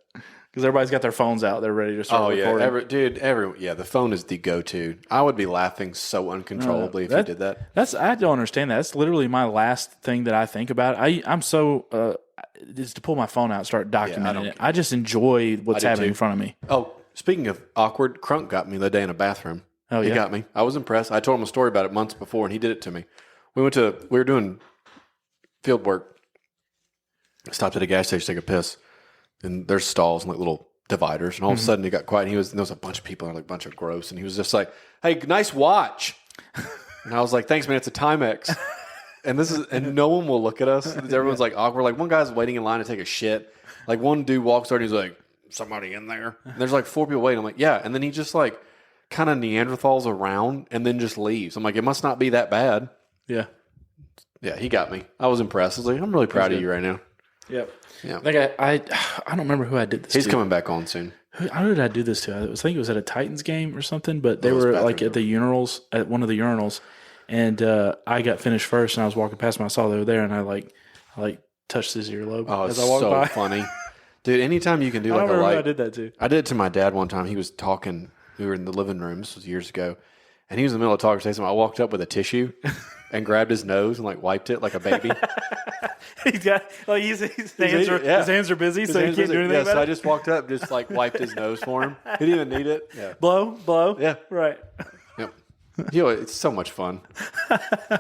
Because everybody's got their phones out, they're ready to start recording. The phone is the go-to. I would be laughing so uncontrollably if you did that. I don't understand that. That's literally my last thing that I think about. I'm so is to pull my phone out and start documenting it. I just enjoy what's happening in front of me. Oh, speaking of awkward, Crunk got me the other day in a bathroom. Oh yeah, he got me. I was impressed. I told him a story about it months before, and he did it to me. We were doing field work. Stopped at a gas station to take a piss, and there's stalls and like little dividers. And all of a sudden, he got quiet. And there was a bunch of people and like a bunch of gross, and he was just like, "Hey, nice watch." And I was like, "Thanks, man. It's a Timex." And no one will look at us. Everyone's like awkward. Like one guy's waiting in line to take a shit. Like one dude walks over and he's like, "Somebody in there?" And there's like 4 people waiting. I'm like, "Yeah." And then he just like kind of Neanderthals around and then just leaves. I'm like, it must not be that bad. Yeah. Yeah, he got me. I was impressed. I was like, I'm really proud of you right now. Yep. Yeah. I think I don't remember who I did this to. He's coming back on soon. Who did I do this to? I think it was at a Titans game or something, but they were like at the urinals, at one of the urinals, and I got finished first, and I was walking past them. I saw they were there, and I like touched his earlobe as I walked by. So funny. Dude, anytime you can do like a light. I did that too. I did it to my dad one time. He was talking. We were in the living room. This was years ago. And he was in the middle of talking to something. I walked up with a tissue and grabbed his nose and like wiped it like a baby. He's got like his hands are busy, so he can't do anything about so it. I just walked up, just like wiped his nose for him. He didn't even need it. Yeah. Blow. Yeah. Right. Yep. You know, it's so much fun.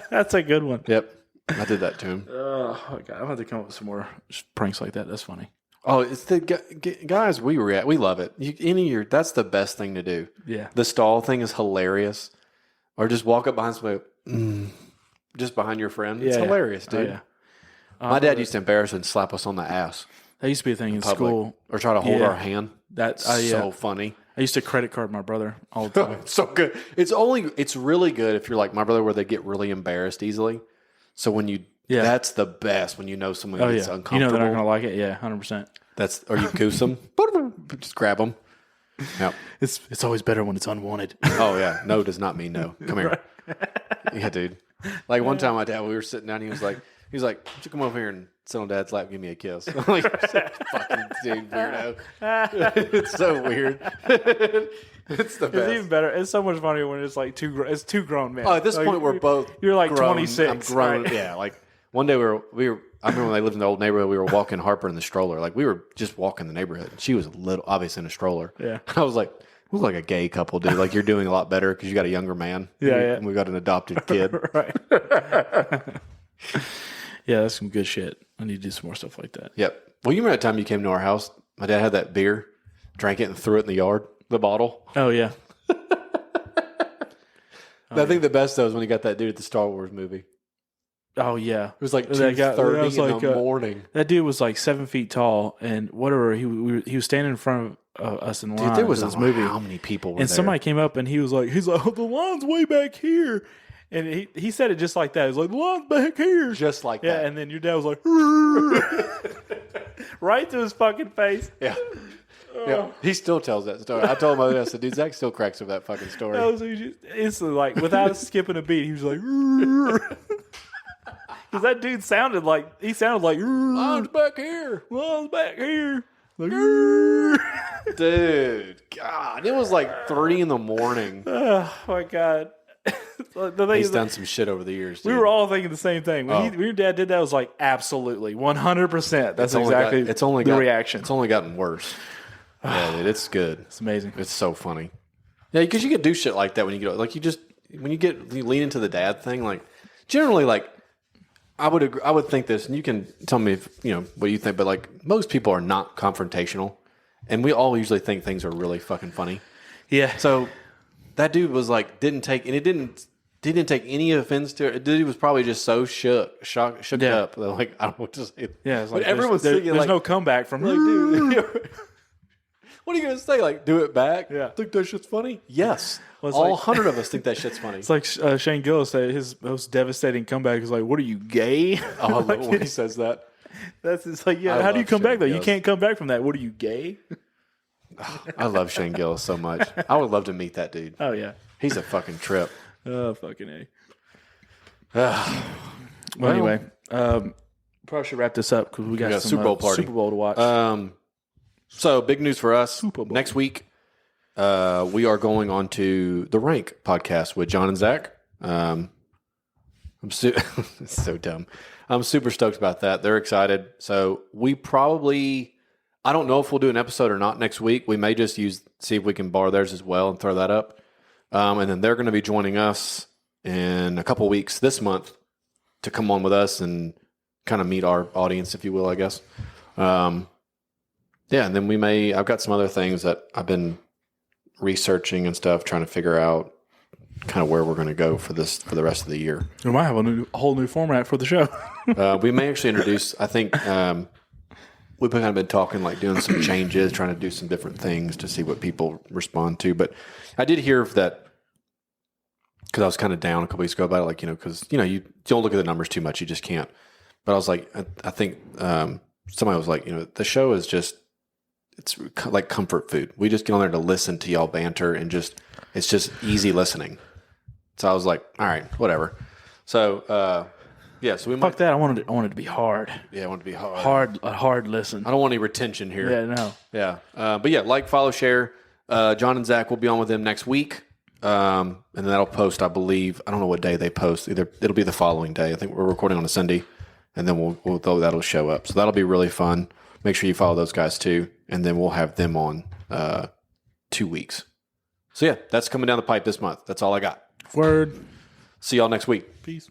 That's a good one. Yep. I did that to him. Oh God, I'm going to come up with some more pranks like that. That's funny. Oh, it's the guys we love it. That's the best thing to do. Yeah. The stall thing is hilarious. Or just walk up behind somebody, just behind your friend. It's hilarious, dude. Oh, yeah. My dad used to embarrass and slap us on the ass. That used to be a thing in public. school. Or try to hold our hand. That's so funny. I used to credit card my brother all the time. So good. It's really good if you're like my brother, where they get really embarrassed easily. So when you, that's the best when you know someone gets uncomfortable. You know they're not going to like it. Yeah, 100%. Or you goose them, just grab them. Yep. It's always better when it's unwanted. Oh yeah, no does not mean no. Come here. Yeah, dude. Like one time, my dad, we were sitting down. He was like, "Why don't you come over here and sit on Dad's lap, and give me a kiss?" I'm like, "Fucking dude, weirdo." It's so weird. It's the best. It's even better. It's so much funnier when it's like two grown men. Oh, at this point, we're both. You're like grown. 26. I'm grown. Right? Yeah, like one day we were. I remember when they lived in the old neighborhood, we were walking Harper in the stroller. Like we were just walking the neighborhood. She was obviously in a stroller. Yeah. I was like, "We look like a gay couple, dude. Like you're doing a lot better because you got a younger man. Yeah, and we got an adopted kid." Right. Yeah, that's some good shit. I need to do some more stuff like that. Yep. Well, you remember that time you came to our house? My dad had that beer, drank it, and threw it in the yard, the bottle. Oh, yeah. I think the best, though, is when he got that dude at the Star Wars movie. Oh, yeah. It was like 2:30 in the morning. That dude was like 7 feet tall, and whatever, he was standing in front of us in line. Dude, there was this movie. How many people were and there? somebody came up, and he was like, oh, the line's way back here. And he said it just like that. He was like, the line's back here. Just like that. Yeah, and then your dad was like, right to his fucking face. Yeah. Yeah, he still tells that story. I told him I said, dude, Zach still cracks over that fucking story. That was instantly like, without skipping a beat, he was like, because that dude sounded like, Line's back here. Line's back here. Like, dude, God, it was like 3 in the morning. Oh my God. He's done some shit over the years, dude. We were all thinking the same thing. When your dad did that, I was like, absolutely, 100%. That's exactly the reaction. It's only gotten worse. Yeah, dude, it's good. It's amazing. It's so funny. Yeah, because you can do shit like that when you get like you lean into the dad thing. Like generally, like I would think this, and you can tell me if you know what you think. But like most people are not confrontational, and we all usually think things are really fucking funny. Yeah. So that dude was like didn't take any offense to it. The dude was probably just so shook up. Like I don't know what to say. Yeah, it's like everyone's thinking there's no comeback from like, dude. What are you going to say? Like, do it back? Yeah. Think that shit's funny? Yes. Well, all 100 of us think that shit's funny. It's like Shane Gillis said, his most devastating comeback is like, what are you, gay? Oh, I love when he says that. It's like, yeah, how do you come back though? You can't come back from that. What are you, gay? I love Shane Gillis so much. I would love to meet that dude. Oh, yeah. He's a fucking trip. Oh, fucking A. Well, anyway, probably should wrap this up because we got some Super Bowl party. Super Bowl to watch. So big news for us. Next week, we are going on to the Rank podcast with John and Zach. It's so dumb. I'm super stoked about that. They're excited. So we probably, I don't know if we'll do an episode or not next week. We may just see if we can borrow theirs as well and throw that up. And then they're going to be joining us in a couple weeks this month to come on with us and kind of meet our audience, if you will, I guess. Yeah, and then I've got some other things that I've been researching and stuff, trying to figure out kind of where we're going to go for the rest of the year. We might have a whole new format for the show. We may actually introduce, I think we've kind of been talking, like doing some changes, trying to do some different things to see what people respond to. But I did hear that, because I was kind of down a couple weeks ago about it, like, because, you don't look at the numbers too much, you just can't. But I was like, I think somebody was like, the show is just, it's like comfort food. We just get on there to listen to y'all banter and it's just easy listening. So I was like, all right, whatever. So, yeah, so we might. Fuck that. I wanted it to be hard. Yeah, I want it to be hard. A hard listen. I don't want any retention here. Yeah, no. Yeah. But yeah, like, follow, share. John and Zach will be on with them next week. And then that'll post, I believe. I don't know what day they post. It'll be the following day. I think we're recording on a Sunday. And then that'll show up. So that'll be really fun. Make sure you follow those guys too. And then we'll have them on 2 weeks. So yeah, that's coming down the pipe this month. That's all I got. Word. See y'all next week. Peace.